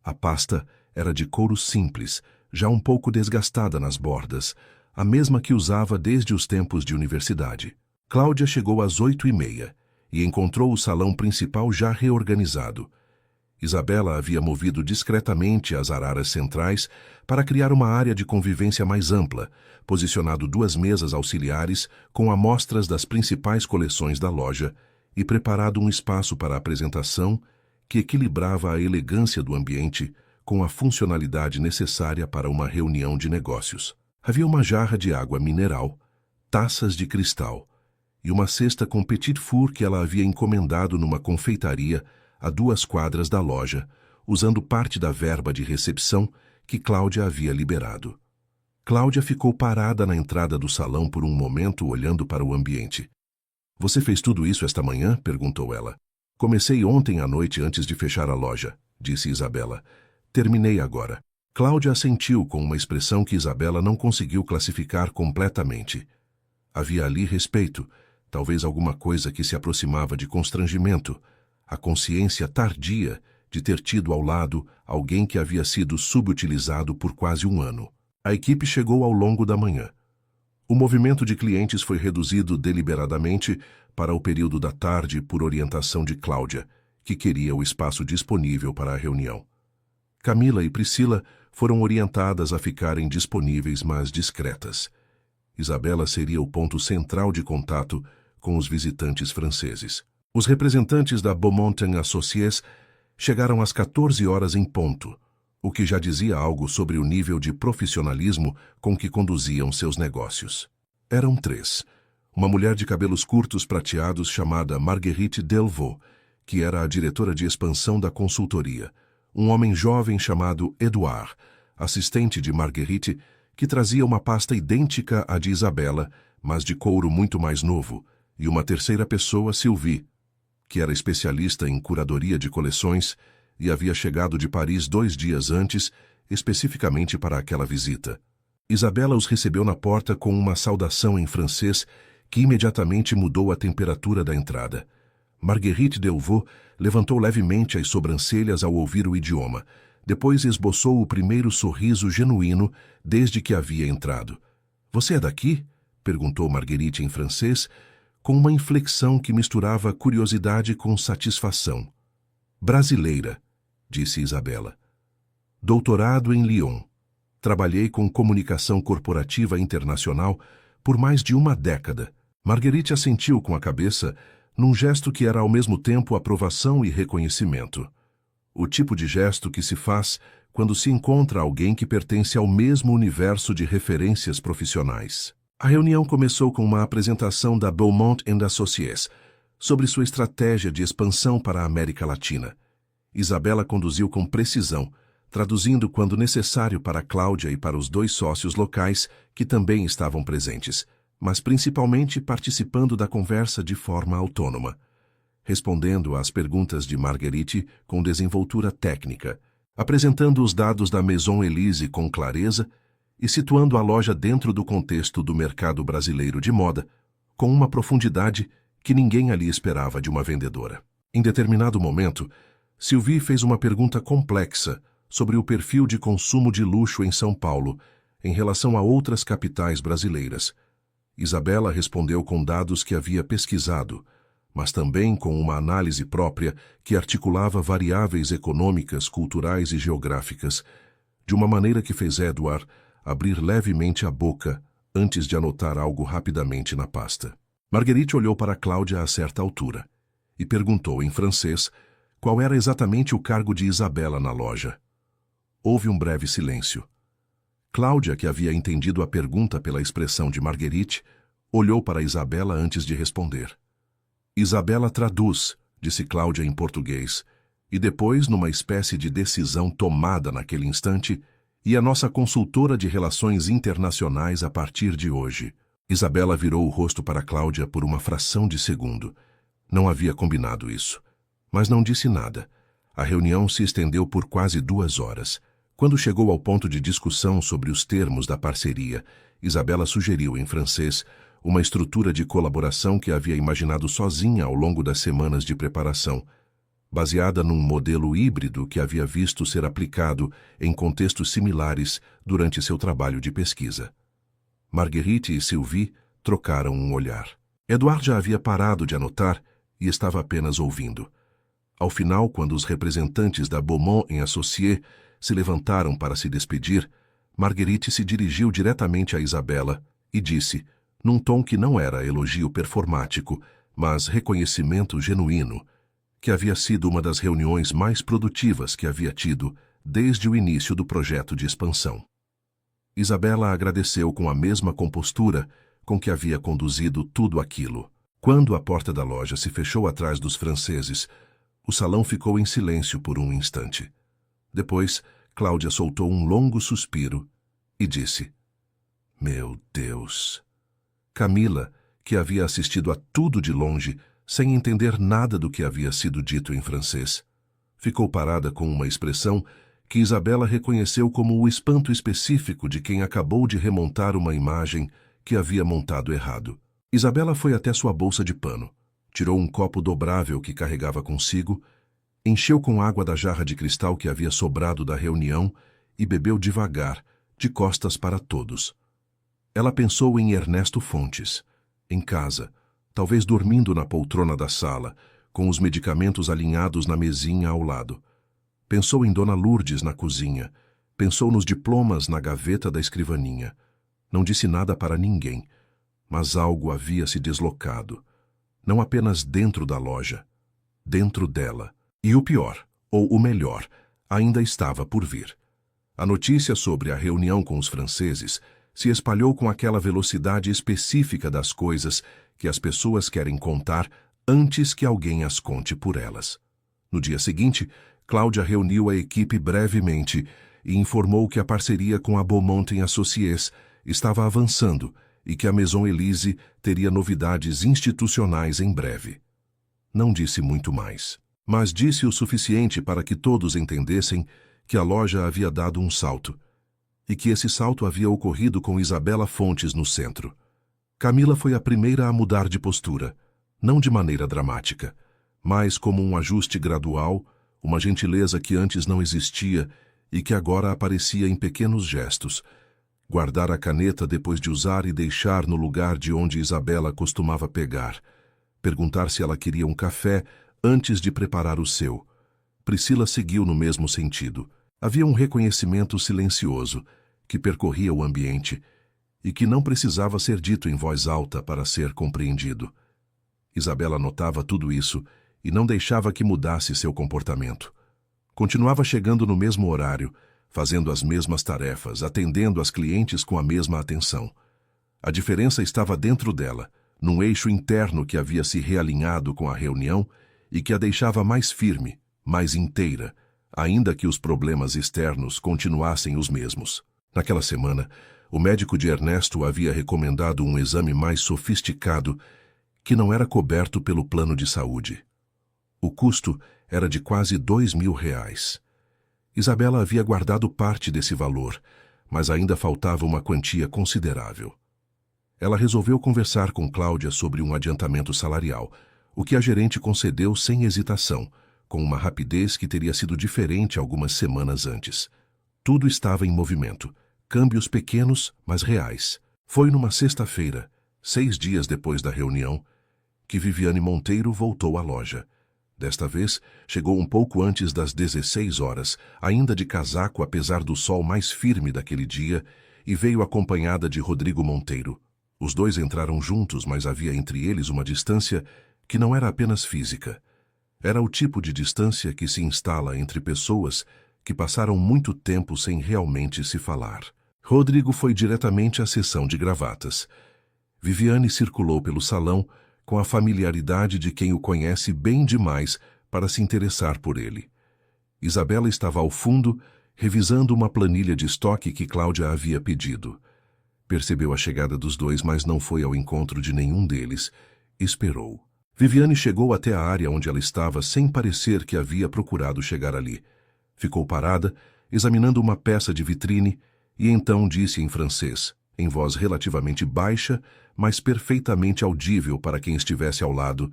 [SPEAKER 1] A pasta era de couro simples, já um pouco desgastada nas bordas, a mesma que usava desde os tempos de universidade. Cláudia chegou às 8h30 e encontrou o salão principal já reorganizado. Isabela havia movido discretamente as araras centrais para criar uma área de convivência mais ampla, posicionado 2 mesas auxiliares com amostras das principais coleções da loja e preparado um espaço para apresentação que equilibrava a elegância do ambiente com a funcionalidade necessária para uma reunião de negócios. Havia uma jarra de água mineral, taças de cristal e uma cesta com petit four que ela havia encomendado numa confeitaria a 2 quadras da loja, usando parte da verba de recepção que Cláudia havia liberado. Cláudia ficou parada na entrada do salão por um momento olhando para o ambiente. Você fez tudo isso esta manhã? Perguntou ela. Comecei ontem à noite antes de fechar a loja, disse Isabela. Terminei agora. Cláudia assentiu com uma expressão que Isabela não conseguiu classificar completamente. Havia ali respeito, talvez alguma coisa que se aproximava de constrangimento, a consciência tardia de ter tido ao lado alguém que havia sido subutilizado por quase um ano. A equipe chegou ao longo da manhã. O movimento de clientes foi reduzido deliberadamente para o período da tarde por orientação de Cláudia, que queria o espaço disponível para a reunião. Camila e Priscila foram orientadas a ficarem disponíveis, mas discretas. Isabela seria o ponto central de contato com os visitantes franceses. Os representantes da Beaumont & Associés chegaram às 14 horas em ponto, o que já dizia algo sobre o nível de profissionalismo com que conduziam seus negócios. Eram 3. Uma mulher de cabelos curtos prateados chamada Marguerite Delvaux, que era a diretora de expansão da consultoria. Um homem jovem chamado Edouard, assistente de Marguerite, que trazia uma pasta idêntica à de Isabela, mas de couro muito mais novo, e uma terceira pessoa, Sylvie, que era especialista em curadoria de coleções e havia chegado de Paris 2 dias antes, especificamente para aquela visita. Isabela os recebeu na porta com uma saudação em francês que imediatamente mudou a temperatura da entrada. Marguerite Delvaux levantou levemente as sobrancelhas ao ouvir o idioma. Depois esboçou o primeiro sorriso genuíno desde que havia entrado. — Você é daqui? Perguntou Marguerite em francês, com uma inflexão que misturava curiosidade com satisfação. — Brasileira, disse Isabela. — Doutorado em Lyon. Trabalhei com comunicação corporativa internacional por mais de uma década. Marguerite assentiu com a cabeça, num gesto que era ao mesmo tempo aprovação e reconhecimento. O tipo de gesto que se faz quando se encontra alguém que pertence ao mesmo universo de referências profissionais. A reunião começou com uma apresentação da Beaumont & Associés sobre sua estratégia de expansão para a América Latina. Isabela conduziu com precisão, traduzindo quando necessário para Cláudia e para os 2 sócios locais que também estavam presentes, mas principalmente participando da conversa de forma autônoma, respondendo às perguntas de Marguerite com desenvoltura técnica, apresentando os dados da Maison Elise com clareza e situando a loja dentro do contexto do mercado brasileiro de moda, com uma profundidade que ninguém ali esperava de uma vendedora. Em determinado momento, Sylvie fez uma pergunta complexa sobre o perfil de consumo de luxo em São Paulo em relação a outras capitais brasileiras. Isabela respondeu com dados que havia pesquisado, mas também com uma análise própria que articulava variáveis econômicas, culturais e geográficas, de uma maneira que fez Edward abrir levemente a boca antes de anotar algo rapidamente na pasta. Marguerite olhou para Cláudia a certa altura e perguntou em francês qual era exatamente o cargo de Isabela na loja. Houve um breve silêncio. Cláudia, que havia entendido a pergunta pela expressão de Marguerite, olhou para Isabela antes de responder. Isabela traduz, disse Cláudia em português, e depois, numa espécie de decisão tomada naquele instante, e a nossa consultora de relações internacionais a partir de hoje. Isabela virou o rosto para Cláudia por uma fração de segundo. Não havia combinado isso. Mas não disse nada. A reunião se estendeu por quase 2 horas. Quando chegou ao ponto de discussão sobre os termos da parceria, Isabela sugeriu em francês uma estrutura de colaboração que havia imaginado sozinha ao longo das semanas de preparação, baseada num modelo híbrido que havia visto ser aplicado em contextos similares durante seu trabalho de pesquisa. Marguerite e Sylvie trocaram um olhar. Edward já havia parado de anotar e estava apenas ouvindo. Ao final, quando os representantes da Beaumont & Associés se levantaram para se despedir, Marguerite se dirigiu diretamente a Isabela e disse, num tom que não era elogio performático, mas reconhecimento genuíno, que havia sido uma das reuniões mais produtivas que havia tido desde o início do projeto de expansão. Isabela agradeceu com a mesma compostura com que havia conduzido tudo aquilo. Quando a porta da loja se fechou atrás dos franceses, o salão ficou em silêncio por um instante. Depois, Cláudia soltou um longo suspiro e disse, Meu Deus! Camila, que havia assistido a tudo de longe, sem entender nada do que havia sido dito em francês, ficou parada com uma expressão que Isabela reconheceu como o espanto específico de quem acabou de remontar uma imagem que havia montado errado. Isabela foi até sua bolsa de pano, tirou um copo dobrável que carregava consigo, encheu com água da jarra de cristal que havia sobrado da reunião e bebeu devagar, de costas para todos. Ela pensou em Ernesto Fontes, em casa, talvez dormindo na poltrona da sala, com os medicamentos alinhados na mesinha ao lado. Pensou em Dona Lourdes na cozinha, pensou nos diplomas na gaveta da escrivaninha. Não disse nada para ninguém, mas algo havia se deslocado, não apenas dentro da loja, dentro dela. E o pior, ou o melhor, ainda estava por vir. A notícia sobre a reunião com os franceses se espalhou com aquela velocidade específica das coisas que as pessoas querem contar antes que alguém as conte por elas. No dia seguinte, Cláudia reuniu a equipe brevemente e informou que a parceria com a Beaumont & Associés estava avançando e que a Maison Elise teria novidades institucionais em breve. Não disse muito mais, mas disse o suficiente para que todos entendessem que a loja havia dado um salto, e que esse salto havia ocorrido com Isabela Fontes no centro. Camila foi a primeira a mudar de postura, não de maneira dramática, mas como um ajuste gradual, uma gentileza que antes não existia e que agora aparecia em pequenos gestos. Guardar a caneta depois de usar e deixar no lugar de onde Isabela costumava pegar. Perguntar se ela queria um café antes de preparar o seu. Priscila seguiu no mesmo sentido. Havia um reconhecimento silencioso que percorria o ambiente e que não precisava ser dito em voz alta para ser compreendido. Isabela notava tudo isso e não deixava que mudasse seu comportamento. Continuava chegando no mesmo horário, fazendo as mesmas tarefas, atendendo as clientes com a mesma atenção. A diferença estava dentro dela, num eixo interno que havia se realinhado com a reunião e que a deixava mais firme, mais inteira, ainda que os problemas externos continuassem os mesmos. Naquela semana, o médico de Ernesto havia recomendado um exame mais sofisticado que não era coberto pelo plano de saúde. O custo era de quase R$ 2.000. Isabela havia guardado parte desse valor, mas ainda faltava uma quantia considerável. Ela resolveu conversar com Cláudia sobre um adiantamento salarial, o que a gerente concedeu sem hesitação, com uma rapidez que teria sido diferente algumas semanas antes. Tudo estava em movimento, câmbios pequenos, mas reais. Foi numa sexta-feira, 6 dias depois da reunião, que Viviane Monteiro voltou à loja. Desta vez, chegou um pouco antes das 16 horas, ainda de casaco apesar do sol mais firme daquele dia, e veio acompanhada de Rodrigo Monteiro. Os dois entraram juntos, mas havia entre eles uma distância que não era apenas física. Era o tipo de distância que se instala entre pessoas que passaram muito tempo sem realmente se falar. Rodrigo foi diretamente à seção de gravatas. Viviane circulou pelo salão com a familiaridade de quem o conhece bem demais para se interessar por ele. Isabela estava ao fundo, revisando uma planilha de estoque que Cláudia havia pedido. Percebeu a chegada dos dois, mas não foi ao encontro de nenhum deles. Esperou. Viviane chegou até a área onde ela estava sem parecer que havia procurado chegar ali. Ficou parada, examinando uma peça de vitrine, e então disse em francês, em voz relativamente baixa, mas perfeitamente audível para quem estivesse ao lado: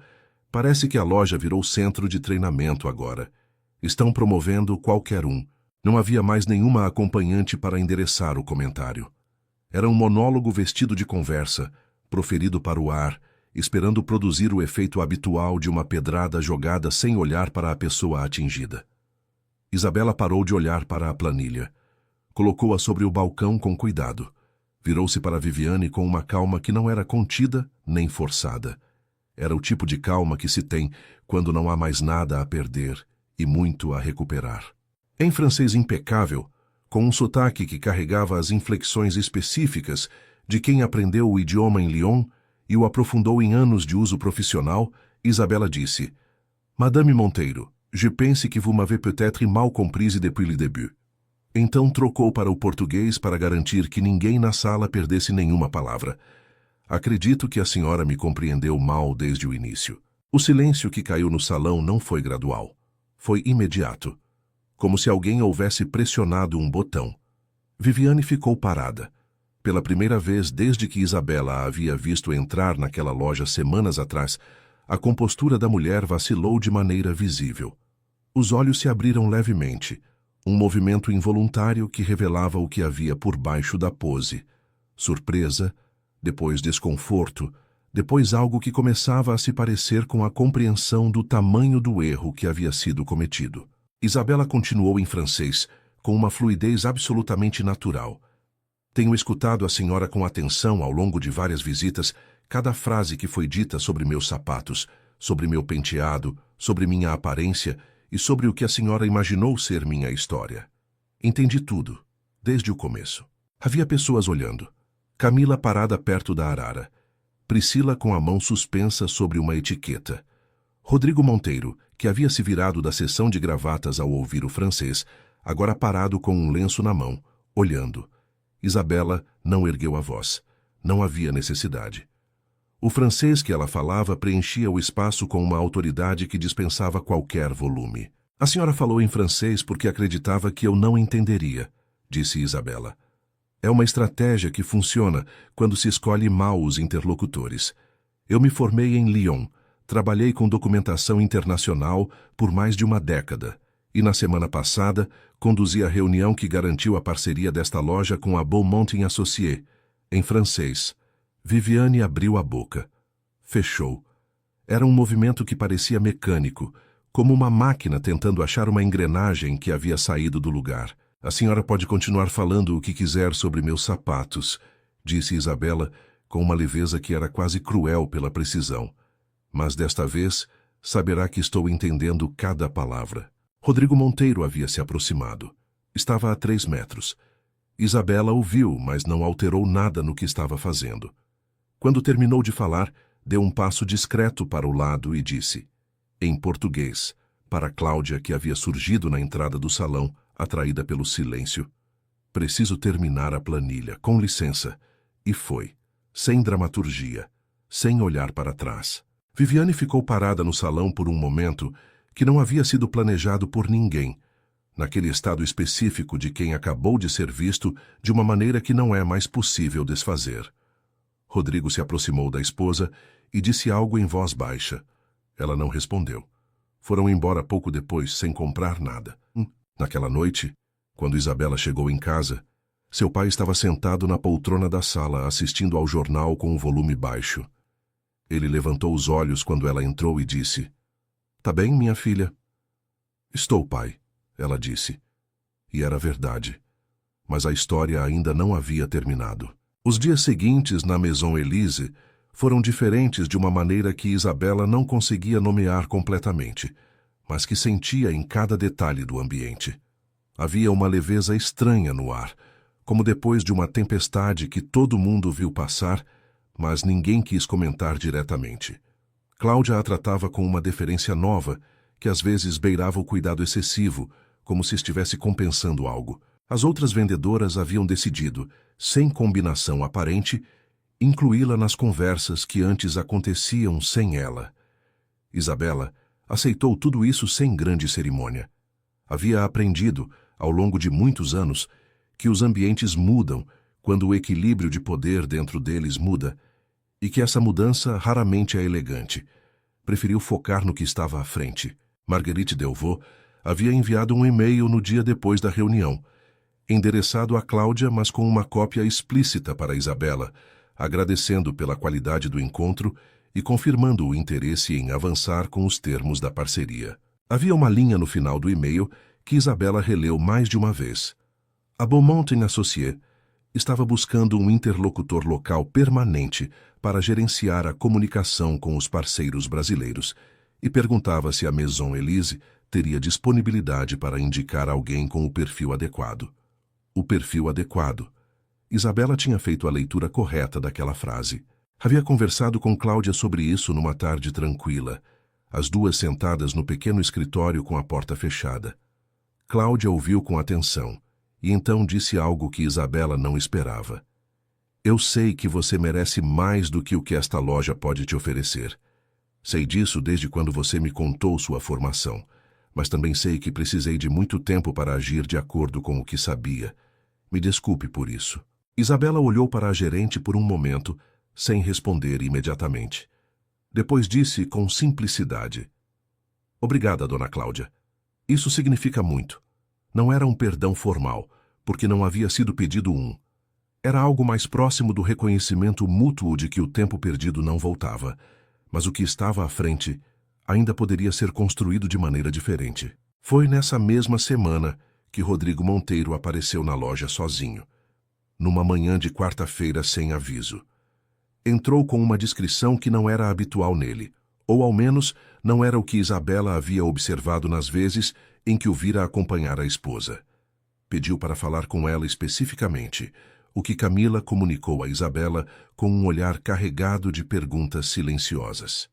[SPEAKER 1] "Parece que a loja virou centro de treinamento agora. Estão promovendo qualquer um." Não havia mais nenhuma acompanhante para endereçar o comentário. Era um monólogo vestido de conversa, proferido para o ar, esperando produzir o efeito habitual de uma pedrada jogada sem olhar para a pessoa atingida. Isabela parou de olhar para a planilha. Colocou-a sobre o balcão com cuidado. Virou-se para Viviane com uma calma que não era contida nem forçada. Era o tipo de calma que se tem quando não há mais nada a perder e muito a recuperar. Em francês impecável, com um sotaque que carregava as inflexões específicas de quem aprendeu o idioma em Lyon e o aprofundou em anos de uso profissional, Isabela disse: "Madame Monteiro, je pense que vous m'avez peut-être mal comprise depuis le début." Então trocou para o português para garantir que ninguém na sala perdesse nenhuma palavra. "Acredito que a senhora me compreendeu mal desde o início." O silêncio que caiu no salão não foi gradual. Foi imediato, como se alguém houvesse pressionado um botão. Viviane ficou parada. Pela primeira vez desde que Isabela a havia visto entrar naquela loja semanas atrás, a compostura da mulher vacilou de maneira visível. Os olhos se abriram levemente, um movimento involuntário que revelava o que havia por baixo da pose. Surpresa, depois desconforto, depois algo que começava a se parecer com a compreensão do tamanho do erro que havia sido cometido. Isabela continuou em francês, com uma fluidez absolutamente natural. "Tenho escutado a senhora com atenção ao longo de várias visitas, cada frase que foi dita sobre meus sapatos, sobre meu penteado, sobre minha aparência e sobre o que a senhora imaginou ser minha história. Entendi tudo, desde o começo." Havia pessoas olhando. Camila parada perto da arara. Priscila com a mão suspensa sobre uma etiqueta. Rodrigo Monteiro, que havia se virado da seção de gravatas ao ouvir o francês, agora parado com um lenço na mão, olhando. Isabela não ergueu a voz. Não havia necessidade. O francês que ela falava preenchia o espaço com uma autoridade que dispensava qualquer volume. A senhora falou em francês porque acreditava que eu não entenderia, disse Isabela. É uma estratégia que funciona quando se escolhe mal os interlocutores. Eu me formei em Lyon, trabalhei com documentação internacional por mais de uma década e, na semana passada, conduzi a reunião que garantiu a parceria desta loja com a Beaumont Associés, em francês. Viviane abriu a boca. Fechou. Era um movimento que parecia mecânico, como uma máquina tentando achar uma engrenagem que havia saído do lugar. A senhora pode continuar falando o que quiser sobre meus sapatos, disse Isabela, com uma leveza que era quase cruel pela precisão. Mas desta vez, saberá que estou entendendo cada palavra. Rodrigo Monteiro havia se aproximado. Estava a 3 metros. Isabela o viu, mas não alterou nada no que estava fazendo. Quando terminou de falar, deu um passo discreto para o lado e disse, em português, para Cláudia, que havia surgido na entrada do salão, atraída pelo silêncio: preciso terminar a planilha, com licença. E foi, sem dramaturgia, sem olhar para trás. Viviane ficou parada no salão por um momento que não havia sido planejado por ninguém, naquele estado específico de quem acabou de ser visto de uma maneira que não é mais possível desfazer. Rodrigo se aproximou da esposa e disse algo em voz baixa. Ela não respondeu. Foram embora pouco depois, sem comprar nada. Naquela noite, quando Isabela chegou em casa, seu pai estava sentado na poltrona da sala, assistindo ao jornal com o volume baixo. Ele levantou os olhos quando ela entrou e disse, "Tá bem, minha filha?" "Estou, pai", ela disse. E era verdade. Mas a história ainda não havia terminado. Os dias seguintes na Maison Elise foram diferentes de uma maneira que Isabela não conseguia nomear completamente, mas que sentia em cada detalhe do ambiente. Havia uma leveza estranha no ar, como depois de uma tempestade que todo mundo viu passar, mas ninguém quis comentar diretamente. Cláudia a tratava com uma deferência nova, que às vezes beirava o cuidado excessivo, como se estivesse compensando algo. As outras vendedoras haviam decidido, sem combinação aparente, incluí-la nas conversas que antes aconteciam sem ela. Isabela aceitou tudo isso sem grande cerimônia. Havia aprendido, ao longo de muitos anos, que os ambientes mudam quando o equilíbrio de poder dentro deles muda, e que essa mudança raramente é elegante. Preferiu focar no que estava à frente. Marguerite Delvaux havia enviado um e-mail no dia depois da reunião, endereçado a Cláudia, mas com uma cópia explícita para Isabela, agradecendo pela qualidade do encontro e confirmando o interesse em avançar com os termos da parceria. Havia uma linha no final do e-mail que Isabela releu mais de uma vez. A Beaumont Associés estava buscando um interlocutor local permanente para gerenciar a comunicação com os parceiros brasileiros e perguntava se a Maison Elise teria disponibilidade para indicar alguém com o perfil adequado. O perfil adequado. Isabela tinha feito a leitura correta daquela frase. Havia conversado com Cláudia sobre isso numa tarde tranquila, as duas sentadas no pequeno escritório com a porta fechada. Cláudia ouviu com atenção e então disse algo que Isabela não esperava. "Eu sei que você merece mais do que o que esta loja pode te oferecer. Sei disso desde quando você me contou sua formação, mas também sei que precisei de muito tempo para agir de acordo com o que sabia. Me desculpe por isso." Isabela olhou para a gerente por um momento, sem responder imediatamente. Depois disse com simplicidade: "Obrigada, dona Cláudia. Isso significa muito. Não era um perdão formal, porque não havia sido pedido um. Era algo mais próximo do reconhecimento mútuo de que o tempo perdido não voltava, mas o que estava à frente ainda poderia ser construído de maneira diferente." Foi nessa mesma semana que Rodrigo Monteiro apareceu na loja sozinho, numa manhã de quarta-feira sem aviso. Entrou com uma discrição que não era habitual nele, ou ao menos não era o que Isabela havia observado nas vezes em que o vira acompanhar a esposa. Pediu para falar com ela especificamente, o que Camila comunicou a Isabela com um olhar carregado de perguntas silenciosas.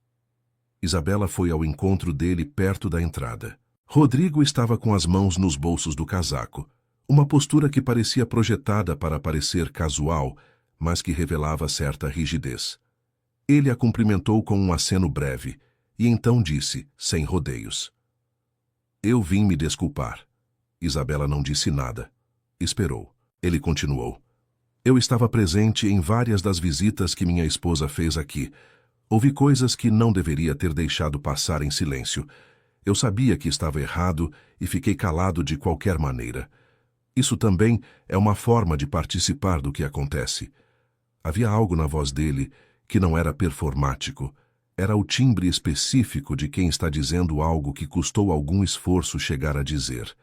[SPEAKER 1] Isabela foi ao encontro dele perto da entrada. Rodrigo estava com as mãos nos bolsos do casaco, uma postura que parecia projetada para parecer casual, mas que revelava certa rigidez. Ele a cumprimentou com um aceno breve, e então disse, sem rodeios: Eu vim me desculpar. Isabela não disse nada. Esperou. Ele continuou: Eu estava presente em várias das visitas que minha esposa fez aqui. Ouvi coisas que não deveria ter deixado passar em silêncio. Eu sabia que estava errado e fiquei calado de qualquer maneira. Isso também é uma forma de participar do que acontece. Havia algo na voz dele que não era performático. Era o timbre específico de quem está dizendo algo que custou algum esforço chegar a dizer.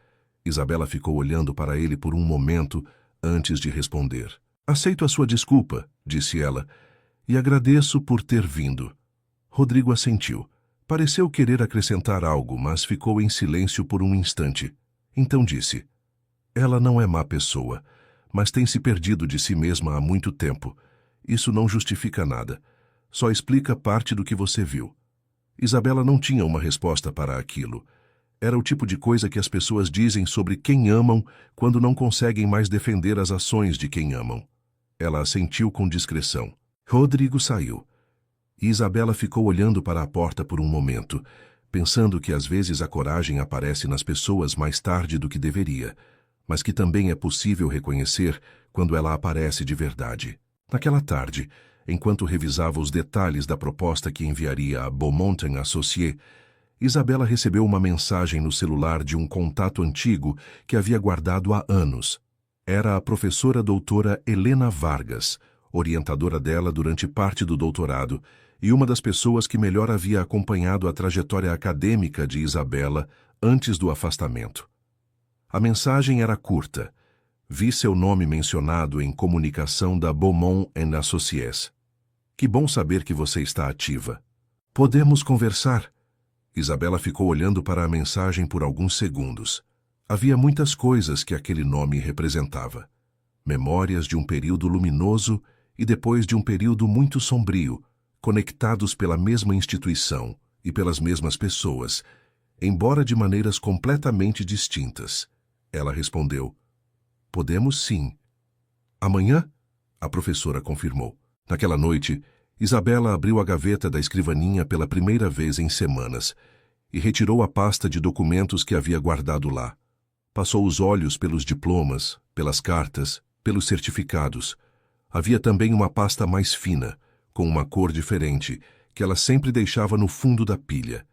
[SPEAKER 1] Isabela ficou olhando para ele por um momento antes de responder. Aceito a sua desculpa, disse ela, e agradeço por ter vindo. Rodrigo assentiu. Pareceu querer acrescentar algo, mas ficou em silêncio por um instante. Então disse: Ela não é má pessoa, mas tem se perdido de si mesma há muito tempo. Isso não justifica nada. Só explica parte do que você viu. Isabela não tinha uma resposta para aquilo. Era o tipo de coisa que as pessoas dizem sobre quem amam quando não conseguem mais defender as ações de quem amam. Ela assentiu com discrição. Rodrigo saiu. E Isabela ficou olhando para a porta por um momento, pensando que às vezes a coragem aparece nas pessoas mais tarde do que deveria, mas que também é possível reconhecer quando ela aparece de verdade. Naquela tarde, enquanto revisava os detalhes da proposta que enviaria a Beaumont Associés, Isabela recebeu uma mensagem no celular de um contato antigo que havia guardado há anos. Era a professora doutora Helena Vargas, orientadora dela durante parte do doutorado e uma das pessoas que melhor havia acompanhado a trajetória acadêmica de Isabela antes do afastamento. A mensagem era curta. Vi seu nome mencionado em comunicação da Beaumont Associés. Que bom saber que você está ativa. Podemos conversar? Isabela ficou olhando para a mensagem por alguns segundos. Havia muitas coisas que aquele nome representava. Memórias de um período luminoso e depois de um período muito sombrio, conectados pela mesma instituição e pelas mesmas pessoas, embora de maneiras completamente distintas. Ela respondeu: Podemos sim. Amanhã? A professora confirmou. Naquela noite, Isabela abriu a gaveta da escrivaninha pela primeira vez em semanas e retirou a pasta de documentos que havia guardado lá. Passou os olhos pelos diplomas, pelas cartas, pelos certificados. Havia também uma pasta mais fina, com uma cor diferente, que ela sempre deixava no fundo da pilha.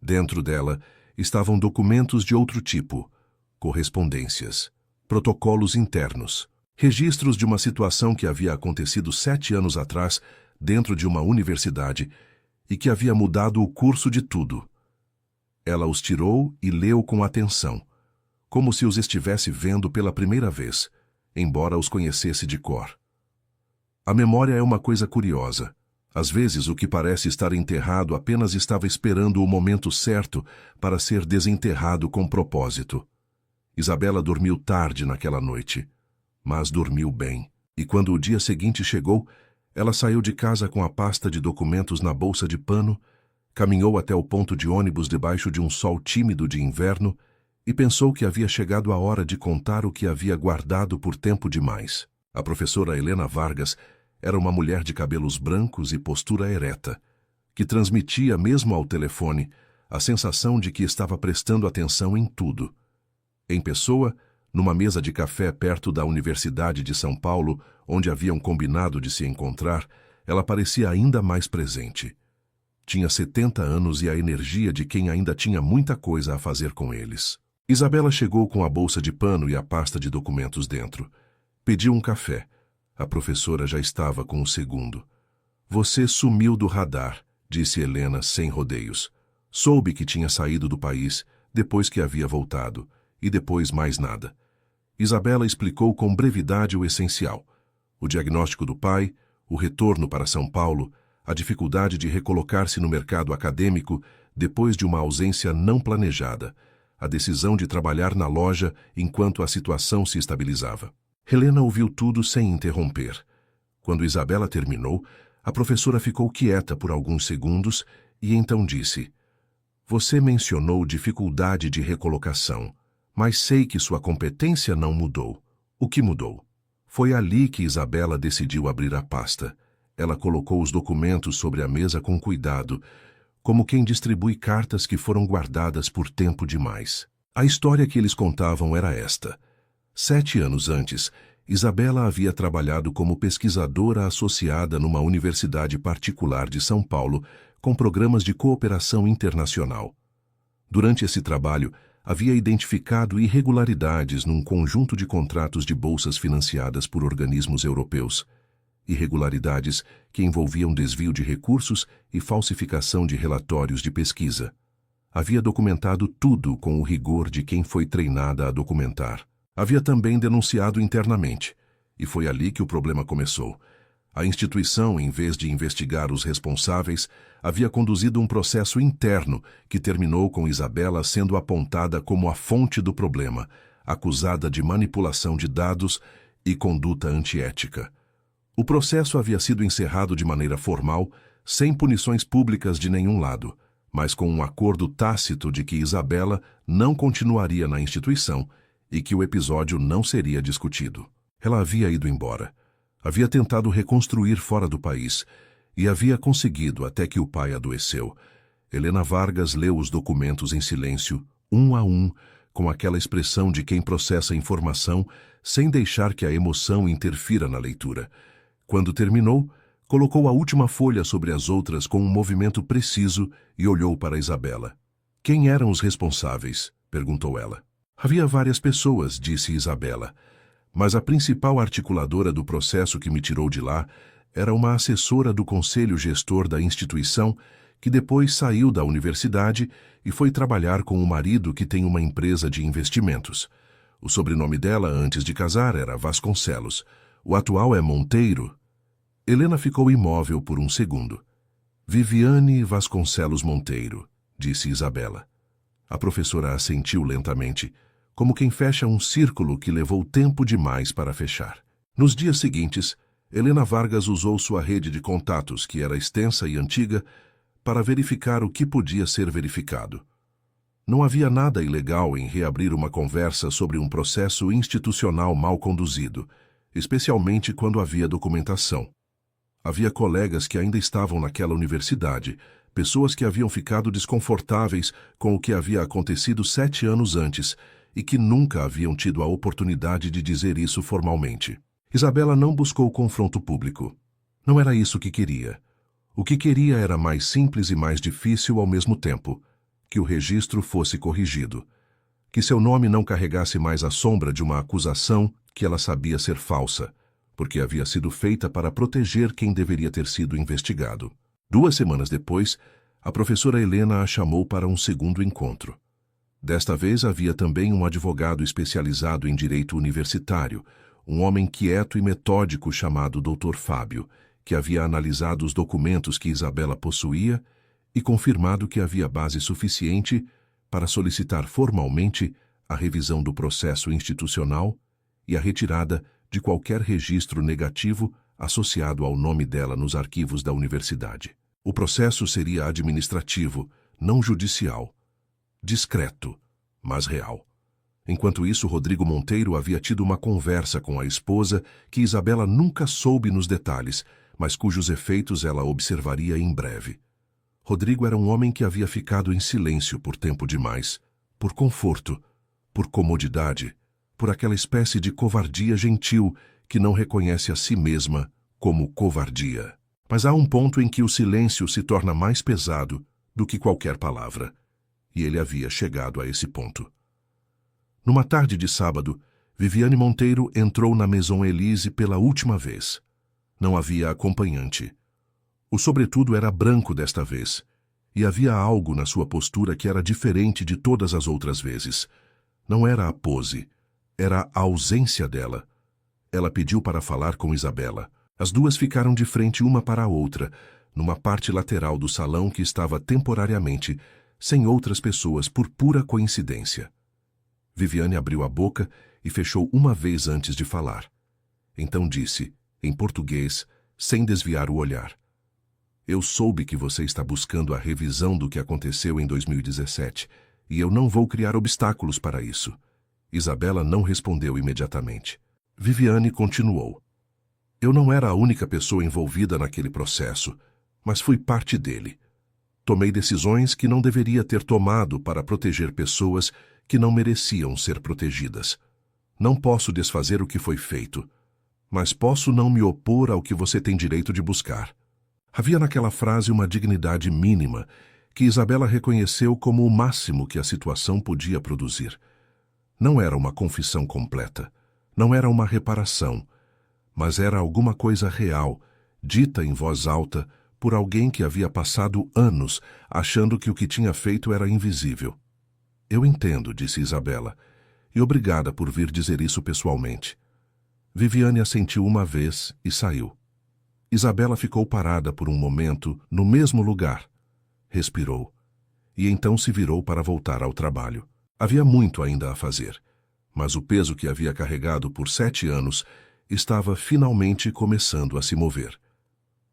[SPEAKER 1] Dentro dela estavam documentos de outro tipo, correspondências, protocolos internos, registros de uma situação que havia acontecido 7 anos atrás dentro de uma universidade e que havia mudado o curso de tudo. Ela os tirou e leu com atenção, como se os estivesse vendo pela primeira vez, embora os conhecesse de cor. A memória é uma coisa curiosa. Às vezes, o que parece estar enterrado apenas estava esperando o momento certo para ser desenterrado com propósito. Isabela dormiu tarde naquela noite, mas dormiu bem. E quando o dia seguinte chegou, ela saiu de casa com a pasta de documentos na bolsa de pano, caminhou até o ponto de ônibus debaixo de um sol tímido de inverno e pensou que havia chegado a hora de contar o que havia guardado por tempo demais. A professora Helena Vargas era uma mulher de cabelos brancos e postura ereta, que transmitia, mesmo ao telefone, a sensação de que estava prestando atenção em tudo. Em pessoa, numa mesa de café perto da Universidade de São Paulo, onde haviam combinado de se encontrar, ela parecia ainda mais presente. Tinha 70 anos e a energia de quem ainda tinha muita coisa a fazer com eles. Isabela chegou com a bolsa de pano e a pasta de documentos dentro. Pediu um café. A professora já estava com o segundo. Você sumiu do radar, disse Helena sem rodeios. Soube que tinha saído do país, depois que havia voltado, e depois mais nada. Isabela explicou com brevidade o essencial: o diagnóstico do pai, o retorno para São Paulo, a dificuldade de recolocar-se no mercado acadêmico depois de uma ausência não planejada, a decisão de trabalhar na loja enquanto a situação se estabilizava. Helena ouviu tudo sem interromper. Quando Isabela terminou, a professora ficou quieta por alguns segundos e então disse: Você mencionou dificuldade de recolocação, mas sei que sua competência não mudou. O que mudou? Foi ali que Isabela decidiu abrir a pasta. Ela colocou os documentos sobre a mesa com cuidado, como quem distribui cartas que foram guardadas por tempo demais. A história que eles contavam era esta. 7 anos antes, Isabela havia trabalhado como pesquisadora associada numa universidade particular de São Paulo, com programas de cooperação internacional. Durante esse trabalho, havia identificado irregularidades num conjunto de contratos de bolsas financiadas por organismos europeus. Irregularidades que envolviam desvio de recursos e falsificação de relatórios de pesquisa. Havia documentado tudo com o rigor de quem foi treinada a documentar. Havia também denunciado internamente, e foi ali que o problema começou. A instituição, em vez de investigar os responsáveis, havia conduzido um processo interno que terminou com Isabela sendo apontada como a fonte do problema, acusada de manipulação de dados e conduta antiética. O processo havia sido encerrado de maneira formal, sem punições públicas de nenhum lado, mas com um acordo tácito de que Isabela não continuaria na instituição e que o episódio não seria discutido. Ela havia ido embora. Havia tentado reconstruir fora do país e havia conseguido até que o pai adoeceu. Helena Vargas leu os documentos em silêncio, um a um, com aquela expressão de quem processa informação sem deixar que a emoção interfira na leitura. Quando terminou, colocou a última folha sobre as outras com um movimento preciso e olhou para Isabela. Quem eram os responsáveis? Perguntou ela. Havia várias pessoas, disse Isabela, mas a principal articuladora do processo que me tirou de lá era uma assessora do conselho gestor da instituição que depois saiu da universidade e foi trabalhar com o marido que tem uma empresa de investimentos. O sobrenome dela antes de casar era Vasconcelos. O atual é Monteiro. Helena ficou imóvel por um segundo. Viviane Vasconcelos Monteiro, disse Isabela. A professora assentiu lentamente, como quem fecha um círculo que levou tempo demais para fechar. Nos dias seguintes, Helena Vargas usou sua rede de contatos, que era extensa e antiga, para verificar o que podia ser verificado. Não havia nada ilegal em reabrir uma conversa sobre um processo institucional mal conduzido, especialmente quando havia documentação. Havia colegas que ainda estavam naquela universidade, pessoas que haviam ficado desconfortáveis com o que havia acontecido 7 anos antes e que nunca haviam tido a oportunidade de dizer isso formalmente. Isabela não buscou confronto público. Não era isso que queria. O que queria era mais simples e mais difícil ao mesmo tempo, que o registro fosse corrigido, que seu nome não carregasse mais a sombra de uma acusação que ela sabia ser falsa, porque havia sido feita para proteger quem deveria ter sido investigado. 2 semanas depois, a professora Helena a chamou para um segundo encontro. Desta vez havia também um advogado especializado em direito universitário, um homem quieto e metódico chamado Dr. Fábio, que havia analisado os documentos que Isabela possuía e confirmado que havia base suficiente para solicitar formalmente a revisão do processo institucional e a retirada de qualquer registro negativo associado ao nome dela nos arquivos da universidade. O processo seria administrativo, não judicial. Discreto, mas real. Enquanto isso, Rodrigo Monteiro havia tido uma conversa com a esposa que Isabela nunca soube nos detalhes, mas cujos efeitos ela observaria em breve. Rodrigo era um homem que havia ficado em silêncio por tempo demais, por conforto, por comodidade, por aquela espécie de covardia gentil que não reconhece a si mesma como covardia. Mas há um ponto em que o silêncio se torna mais pesado do que qualquer palavra, e ele havia chegado a esse ponto. Numa tarde de sábado, Viviane Monteiro entrou na Maison Elise pela última vez. Não havia acompanhante. O sobretudo era branco desta vez, e havia algo na sua postura que era diferente de todas as outras vezes. Não era a pose, era a ausência dela. Ela pediu para falar com Isabela. As duas ficaram de frente uma para a outra, numa parte lateral do salão que estava temporariamente sem outras pessoas por pura coincidência. Viviane abriu a boca e fechou uma vez antes de falar. Então disse, em português, sem desviar o olhar: Eu soube que você está buscando a revisão do que aconteceu em 2017, e eu não vou criar obstáculos para isso. Isabela não respondeu imediatamente. Viviane continuou. Eu não era a única pessoa envolvida naquele processo, mas fui parte dele. Tomei decisões que não deveria ter tomado para proteger pessoas que não mereciam ser protegidas. Não posso desfazer o que foi feito, mas posso não me opor ao que você tem direito de buscar. Havia naquela frase uma dignidade mínima que Isabela reconheceu como o máximo que a situação podia produzir. Não era uma confissão completa, não era uma reparação, mas era alguma coisa real, dita em voz alta por alguém que havia passado anos achando que o que tinha feito era invisível. Eu entendo, disse Isabela, e obrigada por vir dizer isso pessoalmente. Viviane assentiu uma vez e saiu. Isabela ficou parada por um momento no mesmo lugar. Respirou. E então se virou para voltar ao trabalho. Havia muito ainda a fazer, mas o peso que havia carregado por 7 anos estava finalmente começando a se mover.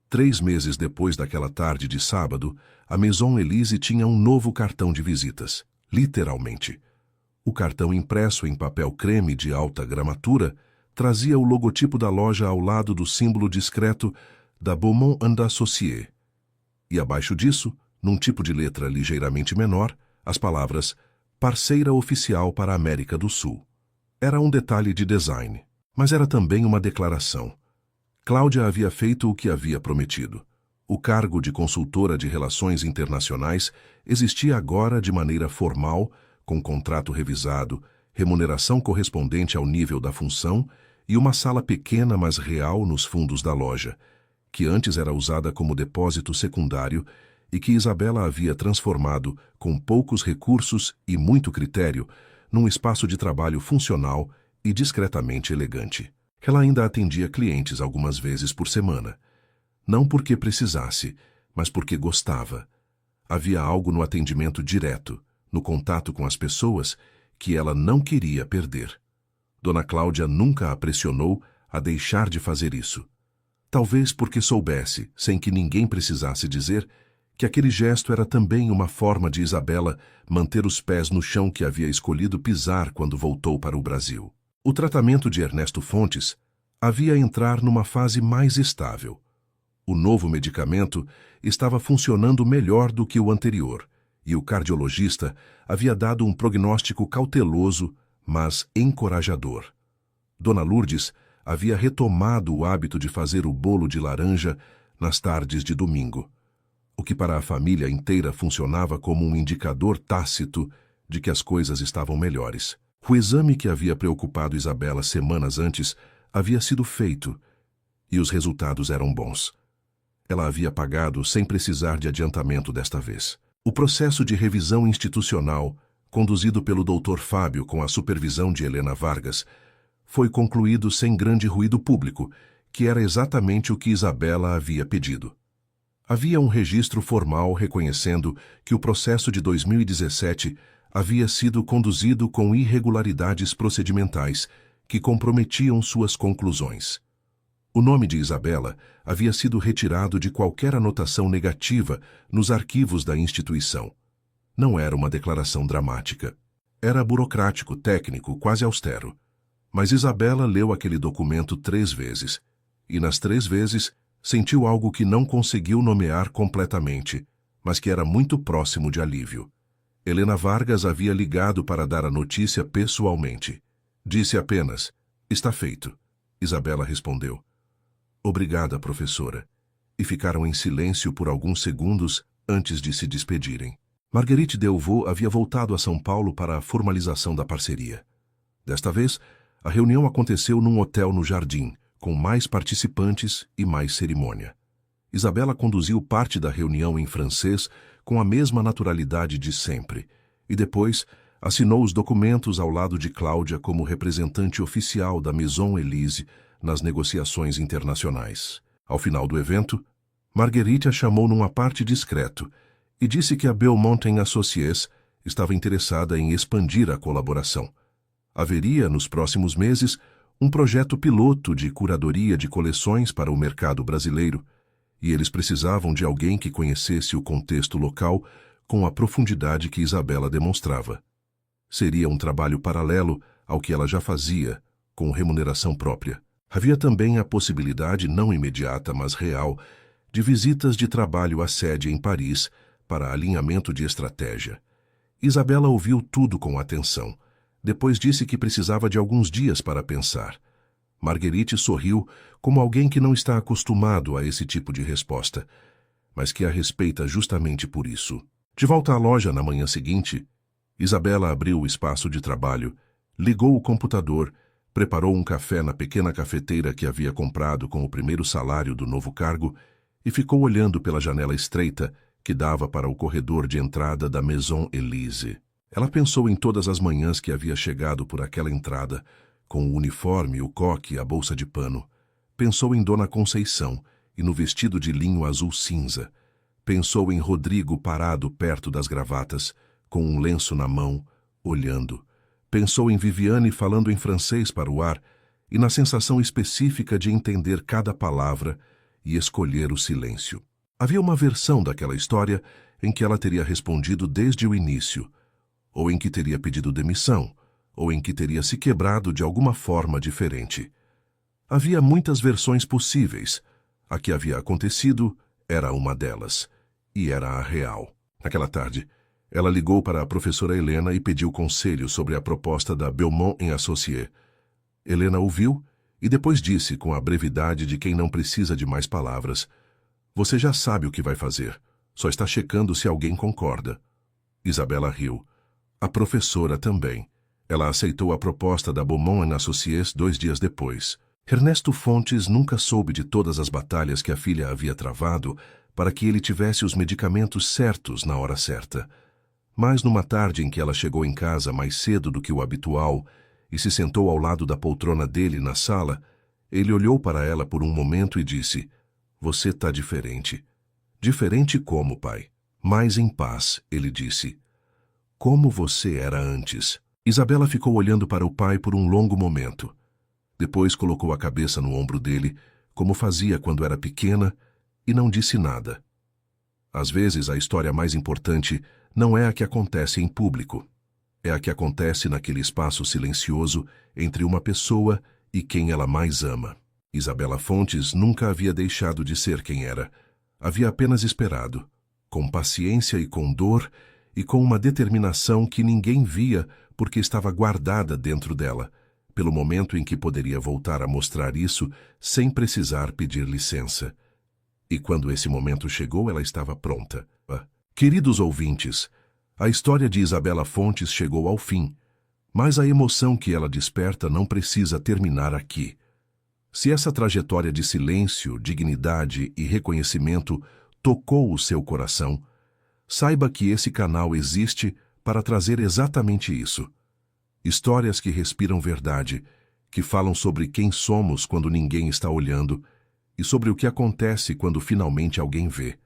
[SPEAKER 1] 3 meses depois daquela tarde de sábado, a Maison Elise tinha um novo cartão de visitas, literalmente. O cartão impresso em papel creme de alta gramatura trazia o logotipo da loja ao lado do símbolo discreto da Beaumont & Associés. E abaixo disso, num tipo de letra ligeiramente menor, as palavras Parceira Oficial para a América do Sul. Era um detalhe de design, mas era também uma declaração. Cláudia havia feito o que havia prometido. O cargo de consultora de relações internacionais existia agora de maneira formal, com contrato revisado, remuneração correspondente ao nível da função e uma sala pequena mas real nos fundos da loja, que antes era usada como depósito secundário e que Isabela havia transformado, com poucos recursos e muito critério, num espaço de trabalho funcional e discretamente elegante. Ela ainda atendia clientes algumas vezes por semana. Não porque precisasse, mas porque gostava. Havia algo no atendimento direto, no contato com as pessoas, que ela não queria perder. Dona Cláudia nunca a pressionou a deixar de fazer isso. Talvez porque soubesse, sem que ninguém precisasse dizer, que aquele gesto era também uma forma de Isabela manter os pés no chão que havia escolhido pisar quando voltou para o Brasil. O tratamento de Ernesto Fontes havia entrar numa fase mais estável. O novo medicamento estava funcionando melhor do que o anterior, e o cardiologista havia dado um prognóstico cauteloso, mas encorajador. Dona Lourdes havia retomado o hábito de fazer o bolo de laranja nas tardes de domingo, o que para a família inteira funcionava como um indicador tácito de que as coisas estavam melhores. O exame que havia preocupado Isabela semanas antes havia sido feito, e os resultados eram bons. Ela havia pagado sem precisar de adiantamento desta vez. O processo de revisão institucional, conduzido pelo Dr. Fábio com a supervisão de Helena Vargas, foi concluído sem grande ruído público, que era exatamente o que Isabela havia pedido. Havia um registro formal reconhecendo que o processo de 2017 havia sido conduzido com irregularidades procedimentais que comprometiam suas conclusões. O nome de Isabela havia sido retirado de qualquer anotação negativa nos arquivos da instituição. Não era uma declaração dramática. Era burocrático, técnico, quase austero. Mas Isabela leu aquele documento 3 vezes, e nas 3 vezes sentiu algo que não conseguiu nomear completamente, mas que era muito próximo de alívio. Helena Vargas havia ligado para dar a notícia pessoalmente. Disse apenas, "Está feito." Isabela respondeu, "Obrigada, professora." E ficaram em silêncio por alguns segundos antes de se despedirem. Marguerite Delvaux havia voltado a São Paulo para a formalização da parceria. Desta vez, a reunião aconteceu num hotel no Jardim, com mais participantes e mais cerimônia. Isabela conduziu parte da reunião em francês com a mesma naturalidade de sempre, e depois assinou os documentos ao lado de Cláudia como representante oficial da Maison Elise nas negociações internacionais. Ao final do evento, Marguerite a chamou numa parte discreto e disse que a Beaumont & Associés estava interessada em expandir a colaboração. Haveria, nos próximos meses, um projeto piloto de curadoria de coleções para o mercado brasileiro, e eles precisavam de alguém que conhecesse o contexto local com a profundidade que Isabela demonstrava. Seria um trabalho paralelo ao que ela já fazia, com remuneração própria. Havia também a possibilidade não imediata, mas real, de visitas de trabalho à sede em Paris para alinhamento de estratégia. Isabela ouviu tudo com atenção. Depois disse que precisava de alguns dias para pensar. Marguerite sorriu como alguém que não está acostumado a esse tipo de resposta, mas que a respeita justamente por isso. De volta à loja na manhã seguinte, Isabela abriu o espaço de trabalho, ligou o computador, preparou um café na pequena cafeteira que havia comprado com o primeiro salário do novo cargo e ficou olhando pela janela estreita que dava para o corredor de entrada da Maison Elise. Ela pensou em todas as manhãs que havia chegado por aquela entrada, com o uniforme, o coque e a bolsa de pano. Pensou em Dona Conceição e no vestido de linho azul cinza. Pensou em Rodrigo parado perto das gravatas, com um lenço na mão, olhando. Pensou em Viviane falando em francês para o ar e na sensação específica de entender cada palavra e escolher o silêncio. Havia uma versão daquela história em que ela teria respondido desde o início, ou em que teria pedido demissão, ou em que teria se quebrado de alguma forma diferente. Havia muitas versões possíveis. A que havia acontecido era uma delas, e era a real. Naquela tarde, ela ligou para a professora Helena e pediu conselho sobre a proposta da Beaumont Associés. Helena ouviu e depois disse com a brevidade de quem não precisa de mais palavras: "Você já sabe o que vai fazer, só está checando se alguém concorda." Isabela riu. A professora também. Ela aceitou a proposta da Beaumont Associés 2 dias depois. Ernesto Fontes nunca soube de todas as batalhas que a filha havia travado para que ele tivesse os medicamentos certos na hora certa. Mas numa tarde em que ela chegou em casa mais cedo do que o habitual e se sentou ao lado da poltrona dele na sala, ele olhou para ela por um momento e disse: "Você está diferente." "Diferente como, pai?" "Mais em paz," ele disse. "Como você era antes." Isabela ficou olhando para o pai por um longo momento. Depois colocou a cabeça no ombro dele, como fazia quando era pequena, e não disse nada. Às vezes, a história mais importante não é a que acontece em público. É a que acontece naquele espaço silencioso entre uma pessoa e quem ela mais ama. Isabela Fontes nunca havia deixado de ser quem era. Havia apenas esperado, com paciência e com dor, e com uma determinação que ninguém via porque estava guardada dentro dela, pelo momento em que poderia voltar a mostrar isso sem precisar pedir licença. E quando esse momento chegou, ela estava pronta. Queridos ouvintes, a história de Isabela Fontes chegou ao fim, mas a emoção que ela desperta não precisa terminar aqui. Se essa trajetória de silêncio, dignidade e reconhecimento tocou o seu coração, saiba que esse canal existe para trazer exatamente isso. Histórias que respiram verdade, que falam sobre quem somos quando ninguém está olhando e sobre o que acontece quando finalmente alguém vê.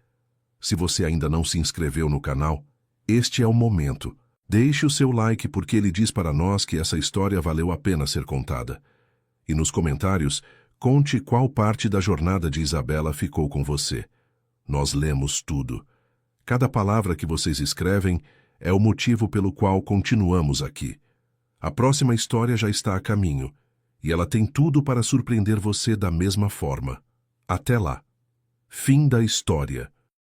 [SPEAKER 1] Se você ainda não se inscreveu no canal, este é o momento. Deixe o seu like porque ele diz para nós que essa história valeu a pena ser contada. E nos comentários, conte qual parte da jornada de Isabela ficou com você. Nós lemos tudo. Cada palavra que vocês escrevem é o motivo pelo qual continuamos aqui. A próxima história já está a caminho, e ela tem tudo para surpreender você da mesma forma. Até lá. Fim da história.